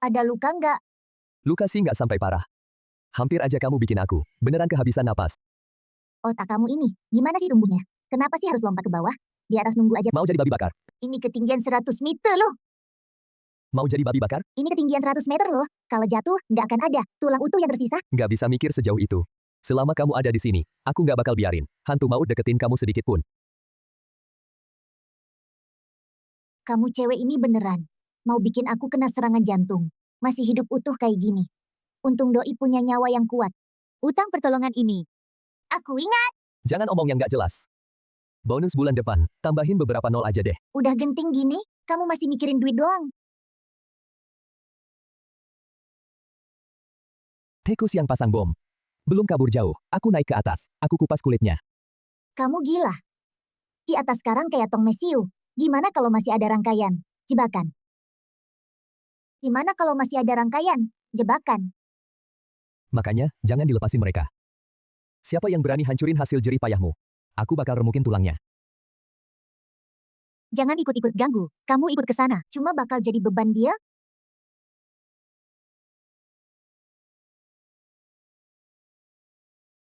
Ada luka nggak? Luka sih nggak sampai parah. Hampir aja kamu bikin aku. Beneran kehabisan napas. Otak kamu ini, gimana sih tumbuhnya? Kenapa sih harus lompat ke bawah? Di atas nunggu aja. Mau jadi babi bakar? Ini ketinggian 100 meter loh. Mau jadi babi bakar? Ini ketinggian 100 meter loh. Kalau jatuh, nggak akan ada tulang utuh yang tersisa. Nggak bisa mikir sejauh itu. Selama kamu ada di sini, aku nggak bakal biarin hantu maut deketin kamu sedikit pun. Kamu cewek ini beneran. Mau bikin aku kena serangan jantung. Masih hidup utuh kayak gini. Untung doi punya nyawa yang kuat. Utang pertolongan ini. Aku ingat, Jangan omong yang nggak jelas. Bonus bulan depan, tambahin beberapa nol aja deh. udah genting gini, kamu masih mikirin duit doang. Tikus yang pasang bom. Belum kabur jauh, aku naik ke atas, aku kupas kulitnya. Kamu gila. Di atas sekarang kayak Tong Mesiu. Gimana kalau masih ada rangkaian? Jebakan. Gimana kalau masih ada rangkaian? Jebakan. Makanya, jangan dilepasin mereka. Siapa yang berani hancurin hasil jerih payahmu? Aku bakal remukin tulangnya. Jangan ikut-ikut ganggu. Kamu ikut ke sana. Cuma bakal jadi beban dia.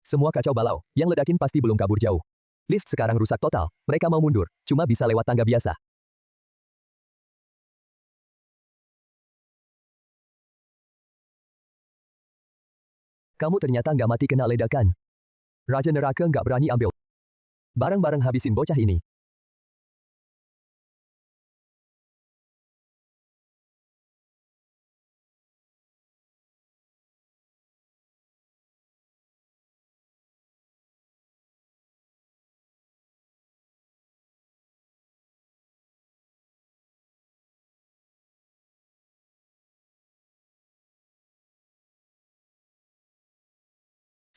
Semua kacau balau, yang ledakin pasti belum kabur jauh. Lift sekarang rusak total, mereka mau mundur, cuma bisa lewat tangga biasa. Kamu ternyata nggak mati kena ledakan. Raja Neraka nggak berani ambil. Barang-barang habisin bocah ini.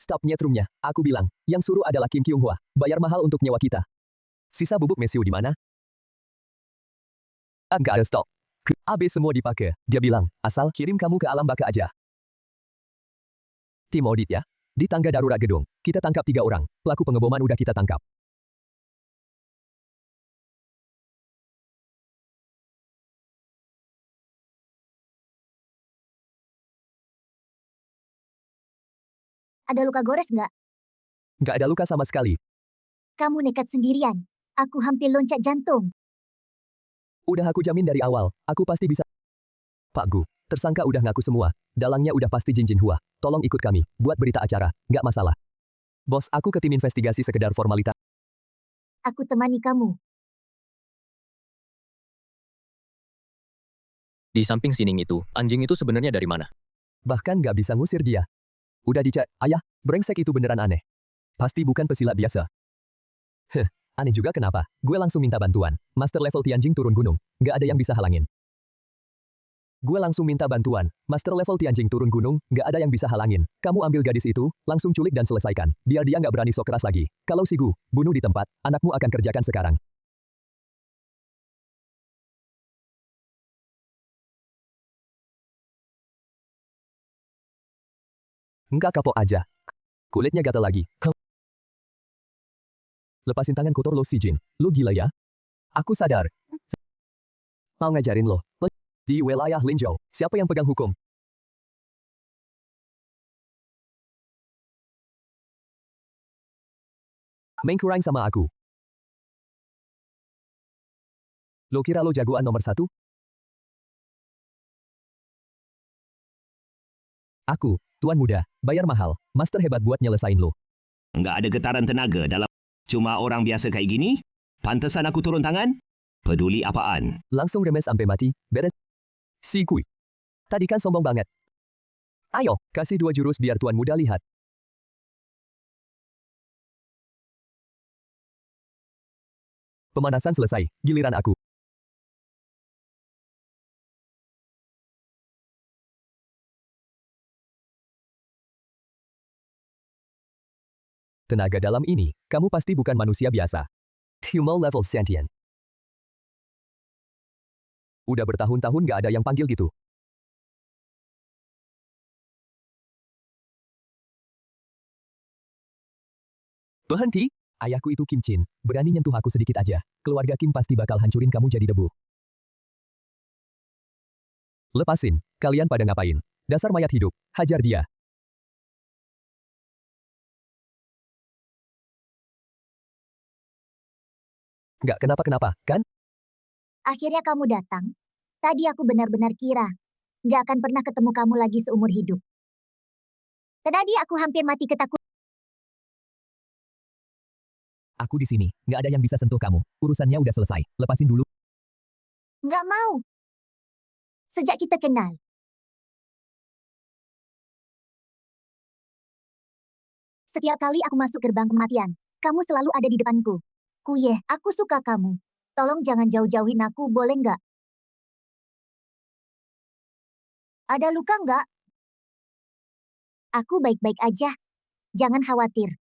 Stop nyetrumnya, aku bilang, yang suruh adalah Kim Kyung Hwa, bayar mahal untuk nyewa kita. Sisa bubuk Mesiu di mana? Nggak ada stok. AB semua dipakai, dia bilang, asal kirim kamu ke alam baka aja. Tim audit ya? Di tangga darurat gedung, kita tangkap 3 orang. Pelaku pengeboman udah kita tangkap. Ada luka gores nggak? Nggak ada luka sama sekali. Kamu nekat sendirian. Aku hampir loncat jantung. Udah aku jamin dari awal, aku pasti bisa. Pak Gu, tersangka udah ngaku semua. Dalangnya udah pasti Jin Jin Hua. Tolong ikut kami, buat berita acara, nggak masalah. Bos, aku ke tim investigasi sekedar formalitas. Aku temani kamu. Di samping Sining itu, anjing itu sebenarnya dari mana? Bahkan nggak bisa ngusir dia. Udah dicek, ayah, brengsek itu beneran aneh. Pasti bukan pesilat biasa. Heh, aneh juga kenapa. Gue langsung minta bantuan. Master level Tianjing turun gunung. Nggak ada yang bisa halangin. Gue langsung minta bantuan. Master level Tianjing turun gunung, nggak ada yang bisa halangin. Kamu ambil gadis itu, langsung culik dan selesaikan. Biar dia nggak berani sok keras lagi. Kalau si Gu, bunuh di tempat, anakmu akan kerjakan sekarang. Nggak kapok aja. Kulitnya gatal lagi. Lepasin tangan kotor lo si Jin. Lo gila ya? Aku sadar. Mau ngajarin lo. Di wilayah Linzhou, siapa yang pegang hukum? Main kurang sama aku. Lo kira lo jagoan nomor 1? Aku, tuan muda, bayar mahal, master hebat buat nyelesain lo. Nggak ada getaran tenaga dalam... Cuma orang biasa kayak gini? Pantesan aku turun tangan? Peduli apaan? Langsung remes sampai mati, beres. Si Kui. Tadi kan sombong banget. Ayo, kasih 2 jurus biar tuan muda lihat. Pemanasan selesai, giliran aku. Tenaga dalam ini, kamu pasti bukan manusia biasa. Human level sentient. Udah bertahun-tahun gak ada yang panggil gitu. Berhenti? Ayahku itu Kim Chin, berani nyentuh aku sedikit aja. Keluarga Kim pasti bakal hancurin kamu jadi debu. Lepasin, kalian pada ngapain? Dasar mayat hidup, hajar dia. Nggak kenapa-kenapa, kan? Akhirnya kamu datang. Tadi aku benar-benar kira nggak akan pernah ketemu kamu lagi seumur hidup. Tadi aku hampir mati ketakutan. Aku di sini, nggak ada yang bisa sentuh kamu. Urusannya udah selesai, lepasin dulu. Nggak mau. Sejak kita kenal. Setiap kali aku masuk gerbang kematian, kamu selalu ada di depanku. Kuye, aku suka kamu. Tolong jangan jauh-jauhin aku, boleh nggak? Ada luka nggak? Aku baik-baik aja. Jangan khawatir.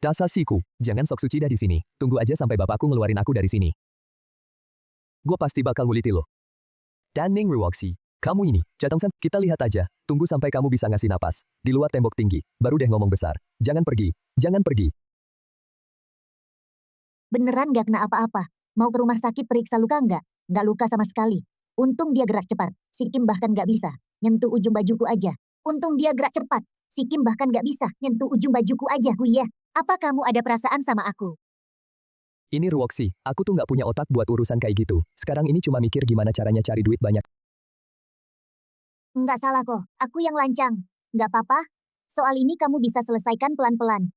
Dasar siku, jangan sok suci dah di sini. Tunggu aja sampai bapakku ngeluarin aku dari sini. Gue pasti bakal nguliti lo. Dan Ning Ruoxi, kamu ini, Jatongsan, kita lihat aja. Tunggu sampai kamu bisa ngasih napas. Di luar tembok tinggi, baru deh ngomong besar. Jangan pergi, jangan pergi. Beneran nggak kena apa-apa. Mau ke rumah sakit periksa luka nggak? Nggak luka sama sekali. Untung dia gerak cepat. Si Kim bahkan nggak bisa. Nyentuh ujung bajuku aja. Untung dia gerak cepat. Si Kim bahkan nggak bisa. Nyentuh ujung bajuku aja. Huya, apa kamu ada perasaan sama aku? Ini Ruoxi, aku tuh nggak punya otak buat urusan kayak gitu. Sekarang ini cuma mikir gimana caranya cari duit banyak. Nggak salah kok. Aku yang lancang. Nggak apa-apa. Soal ini kamu bisa selesaikan pelan-pelan.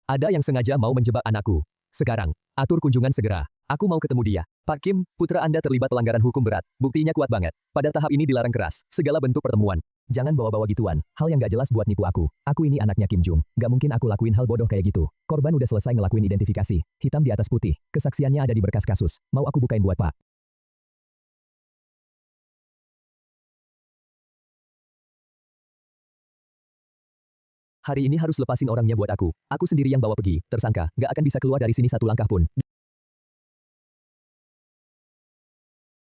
Ada yang sengaja mau menjebak anakku. Sekarang, atur kunjungan segera. Aku mau ketemu dia. Pak Kim, putra Anda terlibat pelanggaran hukum berat. Buktinya kuat banget. Pada tahap ini dilarang keras. Segala bentuk pertemuan. Jangan bawa-bawa gituan. Hal yang gak jelas buat nipu aku. Aku ini anaknya Kim Jung. Gak mungkin aku lakuin hal bodoh kayak gitu. Korban udah selesai ngelakuin identifikasi. Hitam di atas putih. Kesaksiannya ada di berkas kasus. Mau aku bukain buat Pak? Hari ini harus lepasin orangnya buat aku. Aku sendiri yang bawa pergi. Tersangka, gak akan bisa keluar dari sini satu langkah pun.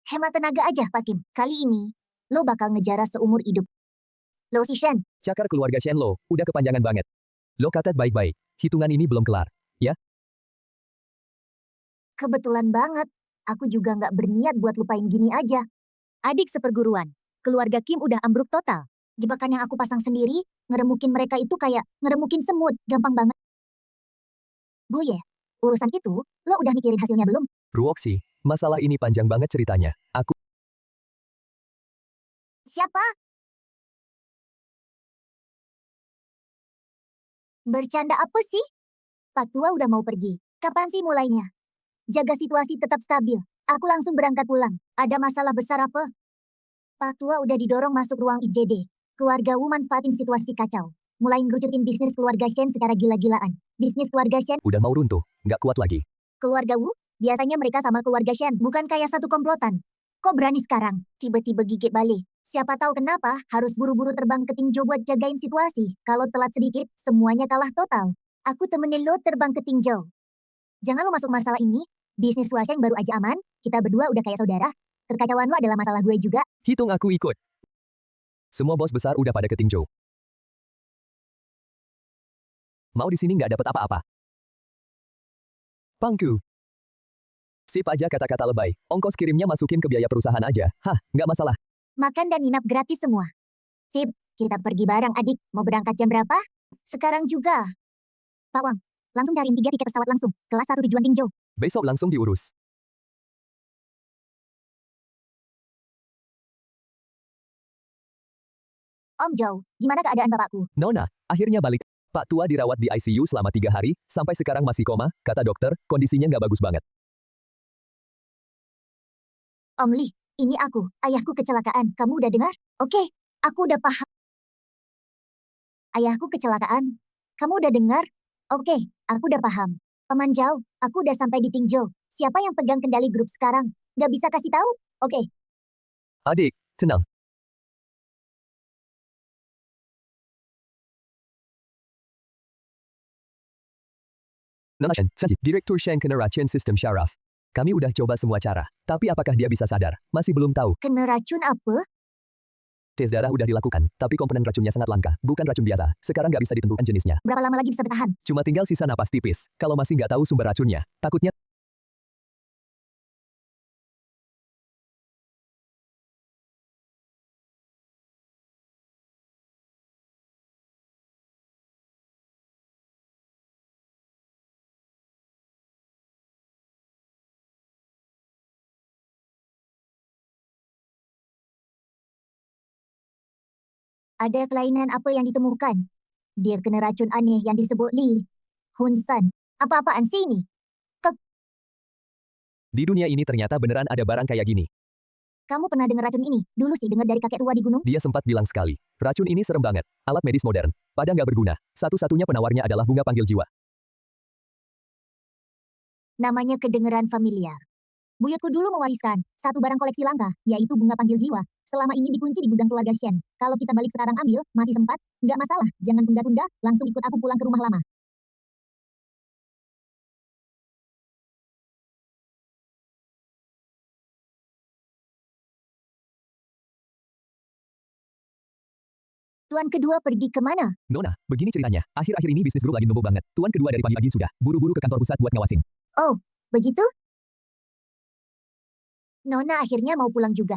Hemat tenaga aja, Pak Kim. Kali ini, lo bakal ngejarah seumur hidup. Lo si Shen, Cakar keluarga Shenlo, udah kepanjangan banget. Lo catat baik-baik, hitungan ini belum kelar. kebetulan banget. Aku juga nggak berniat buat lupain gini aja. Adik seperguruan. Keluarga Kim udah ambruk total. Jebakan yang aku pasang sendiri, ngeremukin mereka itu kayak ngeremukin semut, gampang banget. Boye, urusan itu, lo udah mikirin hasilnya belum? Ruoxi, masalah ini panjang banget ceritanya. Aku Siapa? Bercanda apa sih? Pak Tua udah mau pergi. Kapan sih mulainya? Jaga situasi tetap stabil. Aku langsung berangkat pulang. Ada masalah besar apa? Pak Tua udah didorong masuk ruang IGD. Keluarga Wu manfaatin situasi kacau. Mulai ngerucutin bisnis keluarga Shen secara gila-gilaan. Bisnis keluarga Shen, udah mau runtuh, nggak kuat lagi. keluarga Wu, biasanya mereka sama keluarga Shen, bukan kayak satu komplotan. Kok berani sekarang? Tiba-tiba gigit balik. Siapa tahu kenapa harus buru-buru terbang ke Tingzhou buat jagain situasi. Kalau telat sedikit, semuanya kalah total. Aku temenin lo terbang ke Tingzhou. Jangan lo masuk masalah ini. Bisnis Huasheng baru aja aman, kita berdua udah kayak saudara. Kekacauan lo adalah masalah gue juga. Hitung aku ikut. Semua bos besar udah pada ke Tingzhou. Mau di sini nggak dapat apa-apa. Pangku. Sip aja kata-kata lebay. Ongkos kirimnya masukin ke biaya perusahaan aja. Hah, nggak masalah. Makan dan nginap gratis semua. Sip, kita pergi bareng adik. Mau berangkat jam berapa? Sekarang juga. Pak Wang, langsung cariin 3 tiket pesawat langsung. Kelas 1 tujuan Tingzhou. Besok langsung diurus. Om Zhou, gimana keadaan bapakku? Nona, akhirnya balik. Pak Tua dirawat di ICU selama 3 hari, sampai sekarang masih koma, kata dokter, kondisinya nggak bagus banget. Om Li, ini aku. Ayahku kecelakaan. Kamu udah dengar? Oke, aku udah paham. Ayahku kecelakaan. Kamu udah dengar? Oke, aku udah paham. Paman Zhao, aku udah sampai di Tingzhou. Siapa yang pegang kendali grup sekarang? Gak bisa kasih tahu? Oke, Adik, tenang. Nona Shen, Fancy, Direktur Shen kena racun sistem syaraf. Kami udah coba semua cara, tapi apakah dia bisa sadar? Masih belum tahu. kena racun apa? Tes darah udah dilakukan, tapi komponen racunnya sangat langka, bukan racun biasa. Sekarang nggak bisa ditentukan jenisnya. Berapa lama lagi bisa bertahan? Cuma tinggal sisa napas tipis. Kalau masih nggak tahu sumber racunnya, takutnya Ada kelainan apa yang ditemukan? Dia kena racun aneh yang disebut Li Hun San. Apa-apaan sih ini? di dunia ini ternyata beneran ada barang kayak gini. Kamu pernah dengar racun ini? Dulu sih dengar dari kakek tua di gunung. Dia sempat bilang sekali, racun ini serem banget, alat medis modern, pada nggak berguna. Satu-satunya penawarnya adalah bunga panggil jiwa. Namanya kedengeran familiar. Buyutku dulu mewariskan satu barang koleksi langka, yaitu bunga panggil jiwa. Selama ini dikunci di gudang keluarga Shen. Kalau kita balik sekarang ambil, masih sempat? Nggak masalah, jangan tunda-tunda, langsung ikut aku pulang ke rumah lama. Tuan kedua pergi kemana? Nona, begini ceritanya, akhir-akhir ini bisnis grup lagi numpuk banget. Tuan kedua dari pagi-pagi sudah, buru-buru ke kantor pusat buat ngawasin. Oh, begitu? Nona akhirnya mau pulang juga.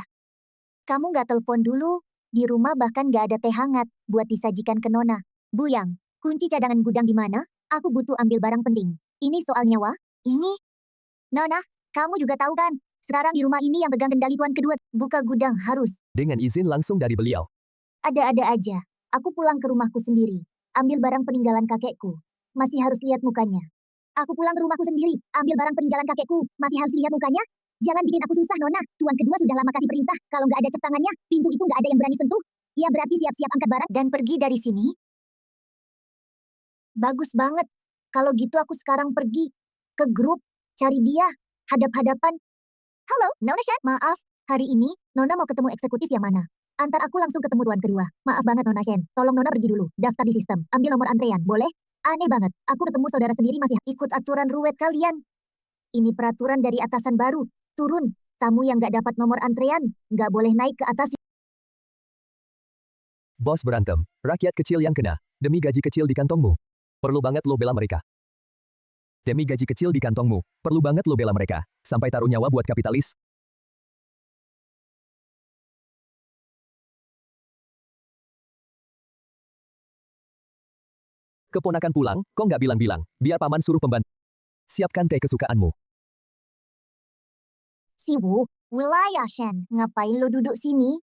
Kamu nggak telepon dulu? Di rumah bahkan nggak ada teh hangat buat disajikan ke Nona. Buyang, kunci cadangan gudang di mana? Aku butuh ambil barang penting. Ini soal nyawa? Ini? Nona, kamu juga tahu kan? Sekarang di rumah ini yang pegang kendali tuan kedua. Buka gudang harus. Dengan izin langsung dari beliau. Ada-ada aja. Aku pulang ke rumahku sendiri. Ambil barang peninggalan kakekku. Masih harus lihat mukanya. Aku pulang ke rumahku sendiri. Ambil barang peninggalan kakekku. Masih harus lihat mukanya. Jangan bikin aku susah, Nona. Tuan kedua sudah lama kasih perintah. Kalau nggak ada cep tangannya, pintu itu nggak ada yang berani sentuh. Ya berarti siap-siap angkat barang dan pergi dari sini. Bagus banget. Kalau gitu aku sekarang pergi ke grup. Cari dia. Hadap-hadapan. Halo, Nona Shen. Maaf, hari ini Nona mau ketemu eksekutif yang mana? Antar aku langsung ketemu tuan kedua. Maaf banget Nona Shen. Tolong Nona pergi dulu. Daftar di sistem. Ambil nomor antrean. Boleh? Aneh banget. Aku ketemu saudara sendiri masih ikut aturan ruwet kalian. Ini peraturan dari atasan baru. Turun. Tamu yang nggak dapat nomor antrean, nggak boleh naik ke atas. Bos berantem, rakyat kecil yang kena, demi gaji kecil di kantongmu. Perlu banget lo bela mereka. Demi gaji kecil di kantongmu, perlu banget lo bela mereka, sampai taruh nyawa buat kapitalis. Keponakan pulang, kok nggak bilang-bilang, biar paman suruh pembantu. Siapkan teh kesukaanmu. Si Wu, wilayah Shen, ngapain lo duduk sini?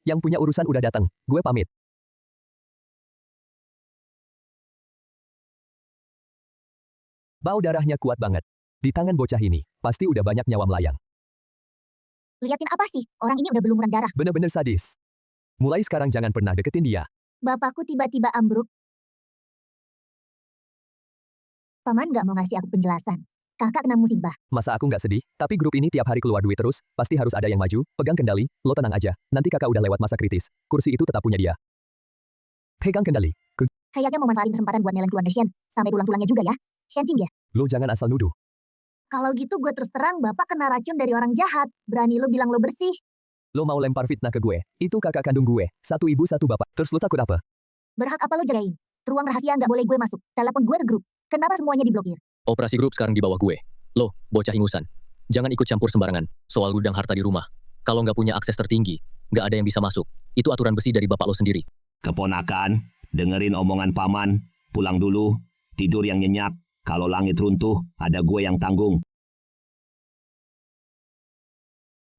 Yang punya urusan udah datang, gue pamit. Bau darahnya kuat banget. Di tangan bocah ini, pasti udah banyak nyawa melayang. Liatin apa sih? Orang ini udah berlumuran darah. Bener-bener sadis. Mulai sekarang jangan pernah deketin dia. Bapakku tiba-tiba ambruk. Paman gak mau ngasih aku penjelasan. Kakak kena musibah. Masa aku nggak sedih? Tapi grup ini tiap hari keluar duit terus, pasti harus ada yang maju, pegang kendali, lo tenang aja. Nanti kakak udah lewat masa kritis. Kursi itu tetap punya dia. Pegang kendali. Kayaknya mau manfaatin kesempatan buat nelen keluarga Shen. Sampai tulang-tulangnya juga ya. Shen Jing ya? Lo jangan asal nuduh. Kalau gitu gue terus terang bapak kena racun dari orang jahat. Berani lo bilang lo bersih. Lo mau lempar fitnah ke gue. Itu kakak kandung gue. Satu ibu satu bapak. Terus lo takut apa? Berhak apa lo jagain? Ruang rahasia nggak boleh gue masuk. Telepon gue ke grup. Kenapa semuanya diblokir? Operasi grup sekarang di bawah gue. Lo, bocah ingusan. Jangan ikut campur sembarangan soal gudang harta di rumah. Kalau nggak punya akses tertinggi, nggak ada yang bisa masuk. Itu aturan besi dari bapak lo sendiri. Keponakan, dengerin omongan paman, pulang dulu, tidur yang nyenyak. Kalau langit runtuh, ada gue yang tanggung.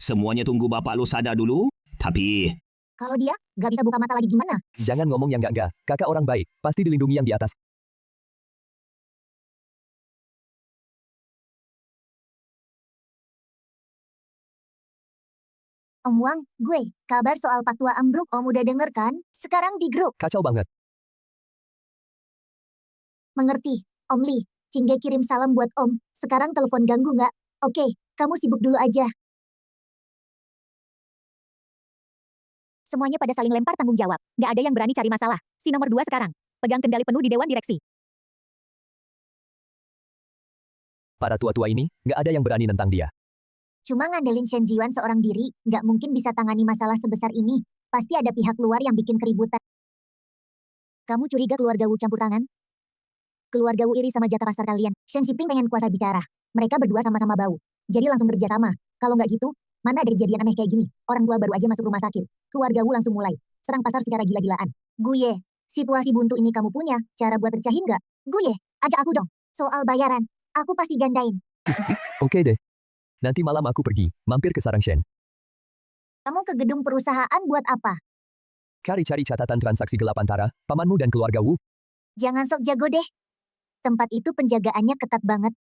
Semuanya tunggu bapak lu sadar dulu, tapi Kalau dia nggak bisa buka mata lagi gimana? Jangan ngomong yang enggak-enggak. Kakak orang baik, pasti dilindungi yang di atas. Om Wang, gue, kabar soal Pak Tua ambruk Om udah denger kan? Sekarang di grup. Kacau banget. Mengerti. Om Li, Cingge kirim salam buat Om. Sekarang telepon ganggu nggak? Oke, kamu sibuk dulu aja. Semuanya pada saling lempar tanggung jawab. Nggak ada yang berani cari masalah. Si nomor 2 sekarang. Pegang kendali penuh di Dewan Direksi. Para tua-tua ini, nggak ada yang berani nentang dia. Cuma ngandelin Shen Jiwan seorang diri, nggak mungkin bisa tangani masalah sebesar ini. Pasti ada pihak luar yang bikin keributan. Kamu curiga keluarga Wu campur tangan? Keluarga Wu iri sama jatah pasar kalian. Shen Xiping pengen kuasa bicara. Mereka berdua sama-sama bau. Jadi langsung kerjasama. Kalau nggak gitu, mana ada kejadian aneh kayak gini. Orang tua baru aja masuk rumah sakit. Keluarga Wu langsung mulai serang pasar secara gila-gilaan. Guye, situasi buntu ini kamu punya cara buat pecahin nggak? Guye, ajak aku dong. Soal bayaran, aku pasti gandain. Oke deh. Nanti malam aku pergi, mampir ke sarang Shen. Kamu ke gedung perusahaan buat apa? Cari-cari catatan transaksi gelap antara pamanmu dan keluarga Wu. Jangan sok jago deh. Tempat itu penjagaannya ketat banget.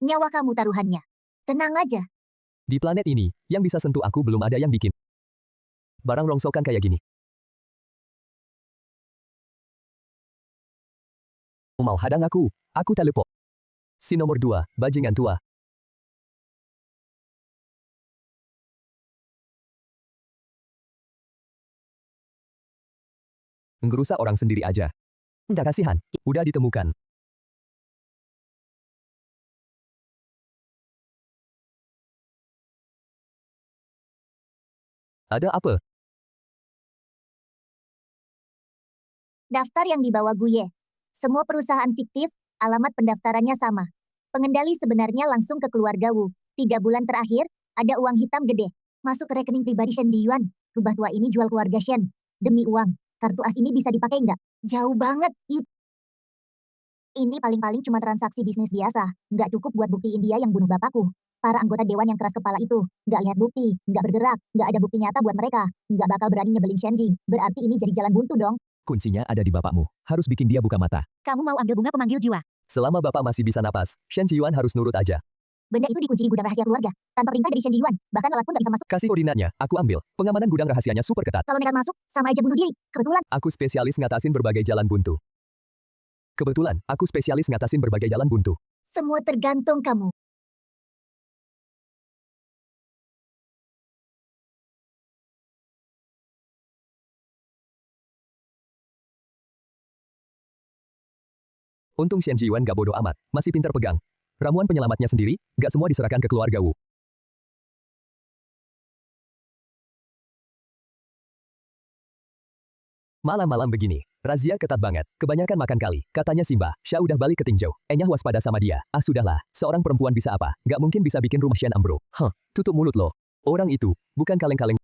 Nyawa kamu taruhannya. Tenang aja. Di planet ini, yang bisa sentuh aku belum ada yang bikin. Barang rongsokan kayak gini. Mau hadang aku teleport. Si nomor 2, bajingan tua. Ngerusak orang sendiri aja. Nggak kasihan, udah ditemukan. Ada apa? Daftar yang dibawa Guye. Semua perusahaan fiktif, alamat pendaftarannya sama. Pengendali sebenarnya langsung ke keluarga Wu. 3 bulan terakhir, ada uang hitam gede. Masuk ke rekening pribadi Shen Diyuan. Rubah tua ini jual keluarga Shen. Demi uang. Kartu as ini bisa dipakai nggak? Jauh banget. Ini paling-paling cuma transaksi bisnis biasa. Nggak cukup buat buktiin dia yang bunuh bapakku. Para anggota dewan yang keras kepala itu, nggak lihat bukti, nggak bergerak, nggak ada bukti nyata buat mereka, nggak bakal berani nyebelin Shenji. Berarti ini jadi jalan buntu dong. Kuncinya ada di bapakmu. Harus bikin dia buka mata. Kamu mau ambil bunga pemanggil jiwa. Selama bapak masih bisa napas, Shen Jiuan harus nurut aja. Benda itu dikunci di gudang rahasia keluarga. Tanpa perintah dari Shen Jiuan, bahkan alat pun nggak bisa masuk. Kasih koordinatnya, aku ambil. Pengamanan gudang rahasianya super ketat. Kalau nekat masuk, sama aja bunuh diri. Kebetulan, Aku spesialis ngatasin berbagai jalan buntu. Kebetulan, aku spesialis ngatasin berbagai jalan buntu. semua tergantung kamu. Untung Shen Jiuan gak bodoh amat, masih pintar pegang. Ramuan penyelamatnya sendiri, gak semua diserahkan ke keluarga Wu. Malam-malam begini, razia ketat banget, kebanyakan makan kali. Katanya Simba, Sha udah balik ke tinjau. Enyah waspada sama dia. Ah sudahlah, seorang perempuan bisa apa? Gak mungkin bisa bikin rumah Shen ambruk. Tutup mulut lo. Orang itu, bukan kaleng-kaleng.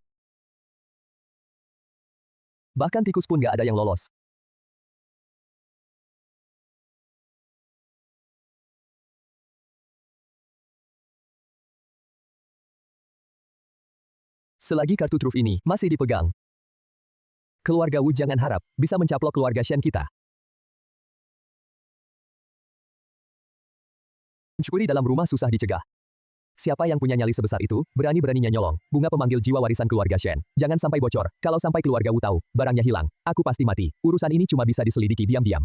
Bahkan tikus pun gak ada yang lolos. Selagi kartu truf ini masih dipegang, keluarga Wu jangan harap bisa mencaplok keluarga Shen kita. Mencuri dalam rumah susah dicegah. Siapa yang punya nyali sebesar itu, berani-beraninya nyolong bunga pemanggil jiwa warisan keluarga Shen. Jangan sampai bocor. Kalau sampai keluarga Wu tahu, barangnya hilang, aku pasti mati. Urusan ini cuma bisa diselidiki diam-diam.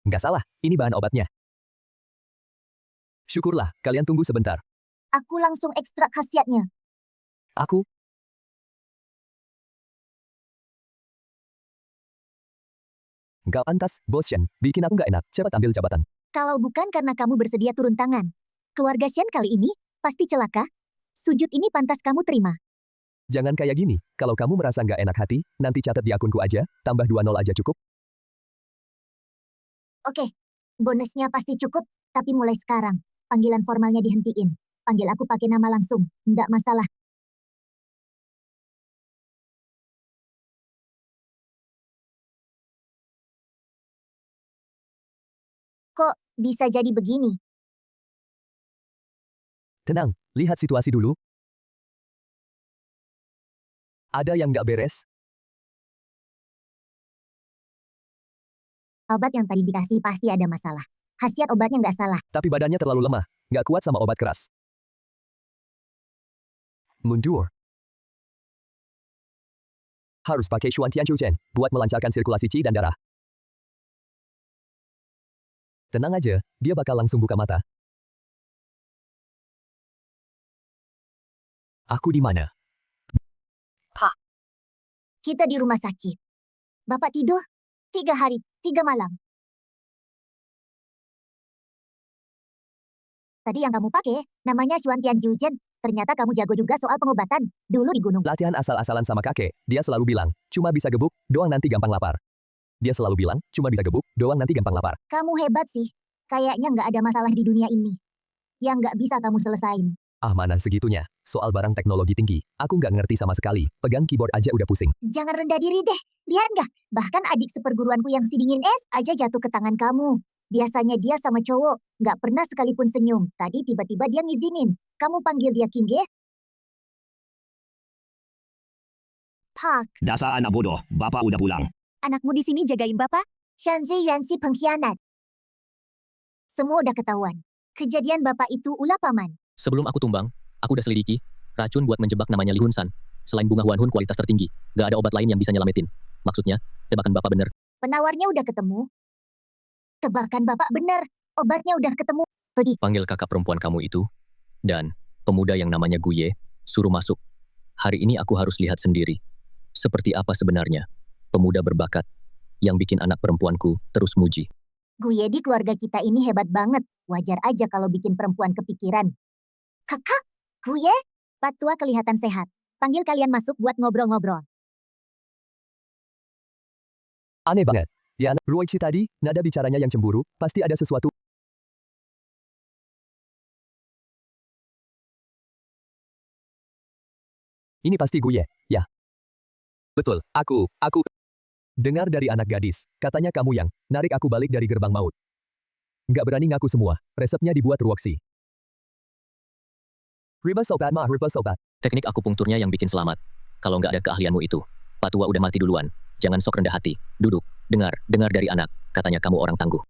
Nggak salah, ini bahan obatnya. Syukurlah, kalian tunggu sebentar. Aku langsung ekstrak khasiatnya. Aku, nggak pantas, Bos Shen. Bikin aku nggak enak. Cepat ambil jabatan. Kalau bukan karena kamu bersedia turun tangan, keluarga Shen kali ini pasti celaka. Sujud ini pantas kamu terima. Jangan kayak gini. Kalau kamu merasa nggak enak hati, nanti catat di akunku aja. Tambah 20 aja cukup. Oke, bonusnya pasti cukup, tapi mulai sekarang, panggilan formalnya dihentiin. Panggil aku pakai nama langsung, nggak masalah. Kok bisa jadi begini? Tenang, lihat situasi dulu. Ada yang nggak beres? Obat yang tadi dikasih pasti ada masalah. Khasiat obatnya nggak salah. Tapi badannya terlalu lemah. Nggak kuat sama obat keras. Mundur. Harus pakai Xuan Tian Chu Chen buat melancarkan sirkulasi qi dan darah. Tenang aja, dia bakal langsung buka mata. Aku di mana? Kita di rumah sakit. Bapak tidur 3 hari, 3 malam. Tadi yang kamu pakai, namanya Xuan Tian Zhen. Ternyata kamu jago juga soal pengobatan. Dulu di gunung. Latihan asal-asalan sama kakek, dia selalu bilang, cuma bisa gebuk, doang nanti gampang lapar. Dia selalu bilang, cuma bisa gebuk, doang nanti gampang lapar. Kamu hebat sih. Kayaknya nggak ada masalah di dunia ini yang nggak bisa kamu selesain. Ah mana segitunya, soal barang teknologi tinggi, aku nggak ngerti sama sekali, pegang keyboard aja udah pusing. Jangan rendah diri deh. Lihat nggak? Bahkan adik seperguruanku yang si dingin es aja jatuh ke tangan kamu. Biasanya dia sama cowok, nggak pernah sekalipun senyum. Tadi tiba-tiba dia ngizinin. Kamu panggil dia King Ge? Park, Dasar anak bodoh, bapak udah pulang. Anakmu di sini jagain bapak? Shanzi Yuanxi pengkhianat. Semua udah ketahuan. Kejadian bapak itu ulah paman. Sebelum aku tumbang, aku udah selidiki. Racun buat menjebak namanya Li Hun San. Selain bunga Huan Hun kualitas tertinggi, gak ada obat lain yang bisa nyelamatin. Maksudnya, tebakan bapak bener. Penawarnya udah ketemu. Tebakan bapak bener. Obatnya udah ketemu. Pergi. Panggil kakak perempuan kamu itu. Dan, pemuda yang namanya Guye, suruh masuk. Hari ini aku harus lihat sendiri. Seperti apa sebenarnya pemuda berbakat yang bikin anak perempuanku terus muji. Gue di keluarga kita ini hebat banget. Wajar aja kalau bikin perempuan kepikiran. Kakak, gue, Pak Tua kelihatan sehat. Panggil kalian masuk buat ngobrol-ngobrol. Aneh banget. Ya, Ruoichi tadi, nada bicaranya yang cemburu, pasti ada sesuatu. Ini pasti gue, ya. Betul, aku. Dengar dari anak gadis, katanya kamu yang narik aku balik dari gerbang maut. Nggak berani ngaku semua, resepnya dibuat Ruoxi. Ribas obat. Teknik akupunkturnya yang bikin selamat. Kalau nggak ada keahlianmu itu, Pak Tua udah mati duluan. Jangan sok rendah hati. Duduk, dengar dari anak. Katanya kamu orang tangguh.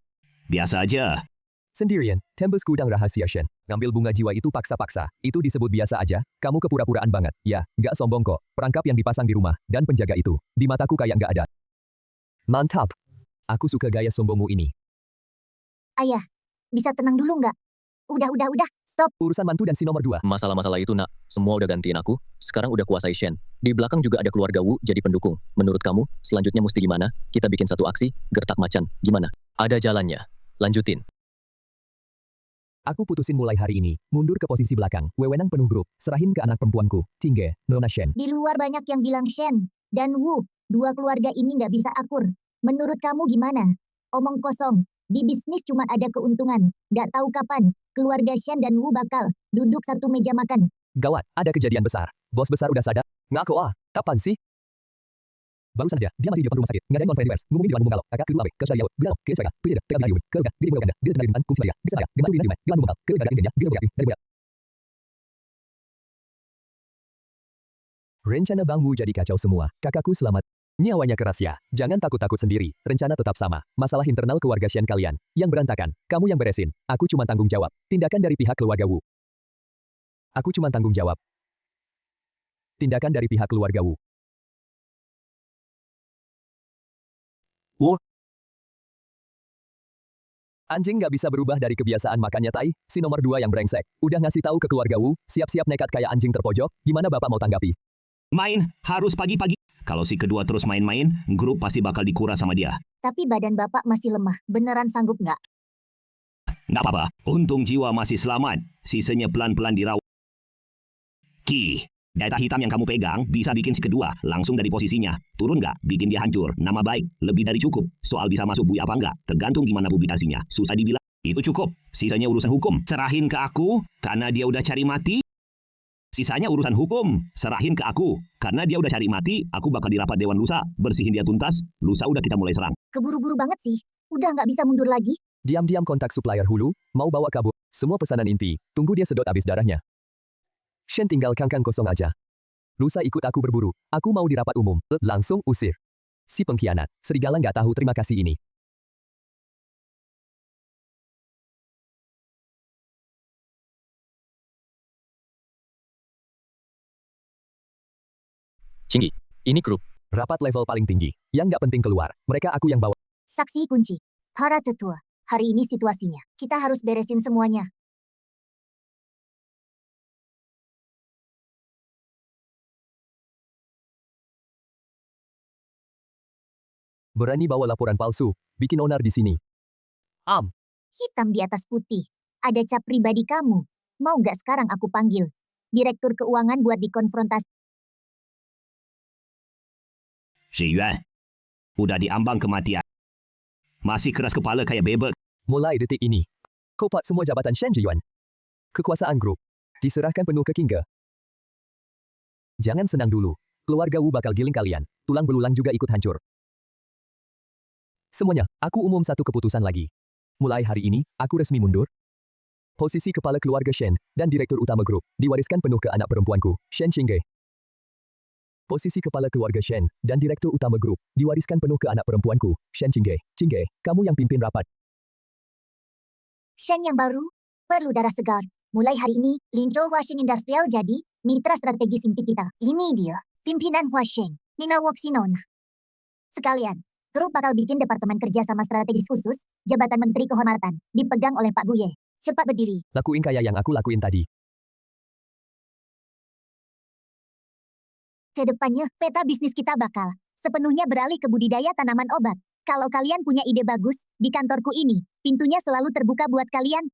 Biasa aja. Sendirian, tembus gudang rahasia Shen. Ngambil bunga jiwa itu paksa-paksa. Itu disebut biasa aja. Kamu kepura-puraan banget. Ya, nggak sombong kok. Perangkap yang dipasang di rumah, dan penjaga itu, di mataku kayak nggak ada. Mantap. Aku suka gaya sombongmu ini. Ayah, bisa tenang dulu nggak? Udah, stop. Urusan mantu dan si nomor 2. Masalah-masalah itu nak, semua udah gantiin aku. Sekarang udah kuasai Shen. Di belakang juga ada keluarga Wu jadi pendukung. Menurut kamu, selanjutnya mesti gimana? Kita bikin satu aksi, gertak macan. Gimana? Ada jalannya. Lanjutin. Aku putusin mulai hari ini. Mundur ke posisi belakang. Wewenang penuh grup. Serahin ke anak perempuanku. Cingge, Nona Shen. Di luar banyak yang bilang Shen dan Wu, dua keluarga ini nggak bisa akur. Menurut kamu gimana? Omong kosong. Di bisnis cuma ada keuntungan. Nggak tahu kapan keluarga Shen dan Wu bakal duduk satu meja makan. Gawat, ada kejadian besar. Bos besar udah sadar. Ngaku kapan sih? Barusan aja, dia masih di depan rumah sakit. Ngadain konferensi pers. Ngumumin di depan Bungkalo. Kakak kedua abe, ke Australia, Bilal, ke Israel, ke Jeddah, ke Galayun, ke Uganda, Giri Uganda, Giri Tengah Kungsi Maria, ke Semarang, Gembantu Lina Jume, Gelan Bungkal, ke Uganda Indonesia, Giri Bugatti, dari Budak. Rencana Bang Wu jadi kacau semua. Kakakku selamat. Nyawanya keras ya. Jangan takut-takut sendiri. Rencana tetap sama. Masalah internal keluarga Shen kalian. Yang berantakan. Kamu yang beresin. Aku cuma tanggung jawab. Tindakan dari pihak keluarga Wu. Aku cuma tanggung jawab. Tindakan dari pihak keluarga Wu. Anjing nggak bisa berubah dari kebiasaan makannya tai, si nomor 2 yang brengsek. Udah ngasih tahu ke keluarga Wu, siap-siap nekat kayak anjing terpojok, gimana bapak mau tanggapi? Main, harus pagi-pagi. Kalau si kedua terus main-main, grup pasti bakal dikuras sama dia. Tapi badan bapak masih lemah. Beneran sanggup nggak? Nggak apa-apa, untung jiwa masih selamat. Sisanya pelan-pelan dirawat. Ki, data hitam yang kamu pegang bisa bikin si kedua langsung dari posisinya. Turun nggak, bikin dia hancur. Nama baik, lebih dari cukup. Soal bisa masuk bui apa nggak, tergantung gimana publikasinya. Susah dibilang. Itu cukup. Sisanya urusan hukum. Serahin ke aku, karena dia udah cari mati. Sisanya urusan hukum. Serahin ke aku. Karena dia udah cari mati, aku bakal dirapat Dewan Lusa. Bersihin dia tuntas, lusa udah kita mulai serang. Keburu-buru banget sih. Udah nggak bisa mundur lagi. Diam-diam kontak supplier hulu, mau bawa kabur. Semua pesanan inti, tunggu dia sedot abis darahnya. Shen tinggal kangkang kosong aja. Lusa ikut aku berburu. Aku mau di rapat umum. Langsung usir. Si pengkhianat. Serigala nggak tahu terima kasih ini. Cinggi, ini grup. Rapat level paling tinggi. Yang nggak penting keluar. Mereka aku yang bawa. Saksi kunci. Para tetua. Hari ini situasinya. Kita harus beresin semuanya. Berani bawa laporan palsu. Bikin onar di sini. Hitam di atas putih. Ada cap pribadi kamu. Mau nggak sekarang aku panggil Direktur Keuangan buat dikonfrontasi. Si Yuan, udah diambang kematian. Masih keras kepala kayak bebek. Mulai detik ini. Kopat semua jabatan Shen Jiyuan. Kekuasaan grup. Diserahkan penuh ke King Ge. Jangan senang dulu. Keluarga Wu bakal giling kalian. Tulang belulang juga ikut hancur. Semuanya, aku umum satu keputusan lagi. Mulai hari ini, aku resmi mundur. Posisi kepala keluarga Shen dan direktur utama grup diwariskan penuh ke anak perempuanku, Shen Qingge. Posisi kepala keluarga Shen dan direktur utama grup diwariskan penuh ke anak perempuanku, Shen Qingge. Qingge, kamu yang pimpin rapat. Shen yang baru, perlu darah segar. Mulai hari ini, Linzhou Huaxing Industrial jadi mitra strategis inti kita. Ini dia, pimpinan Huaxing, Nina Woxinona. Sekalian, grup bakal bikin departemen kerja sama strategis khusus, jabatan menteri kehormatan, dipegang oleh Pak Guye. Cepat berdiri. Lakuin kayak yang aku lakuin tadi. Kedepannya, peta bisnis kita bakal sepenuhnya beralih ke budidaya tanaman obat. Kalau kalian punya ide bagus, di kantorku ini, pintunya selalu terbuka buat kalian.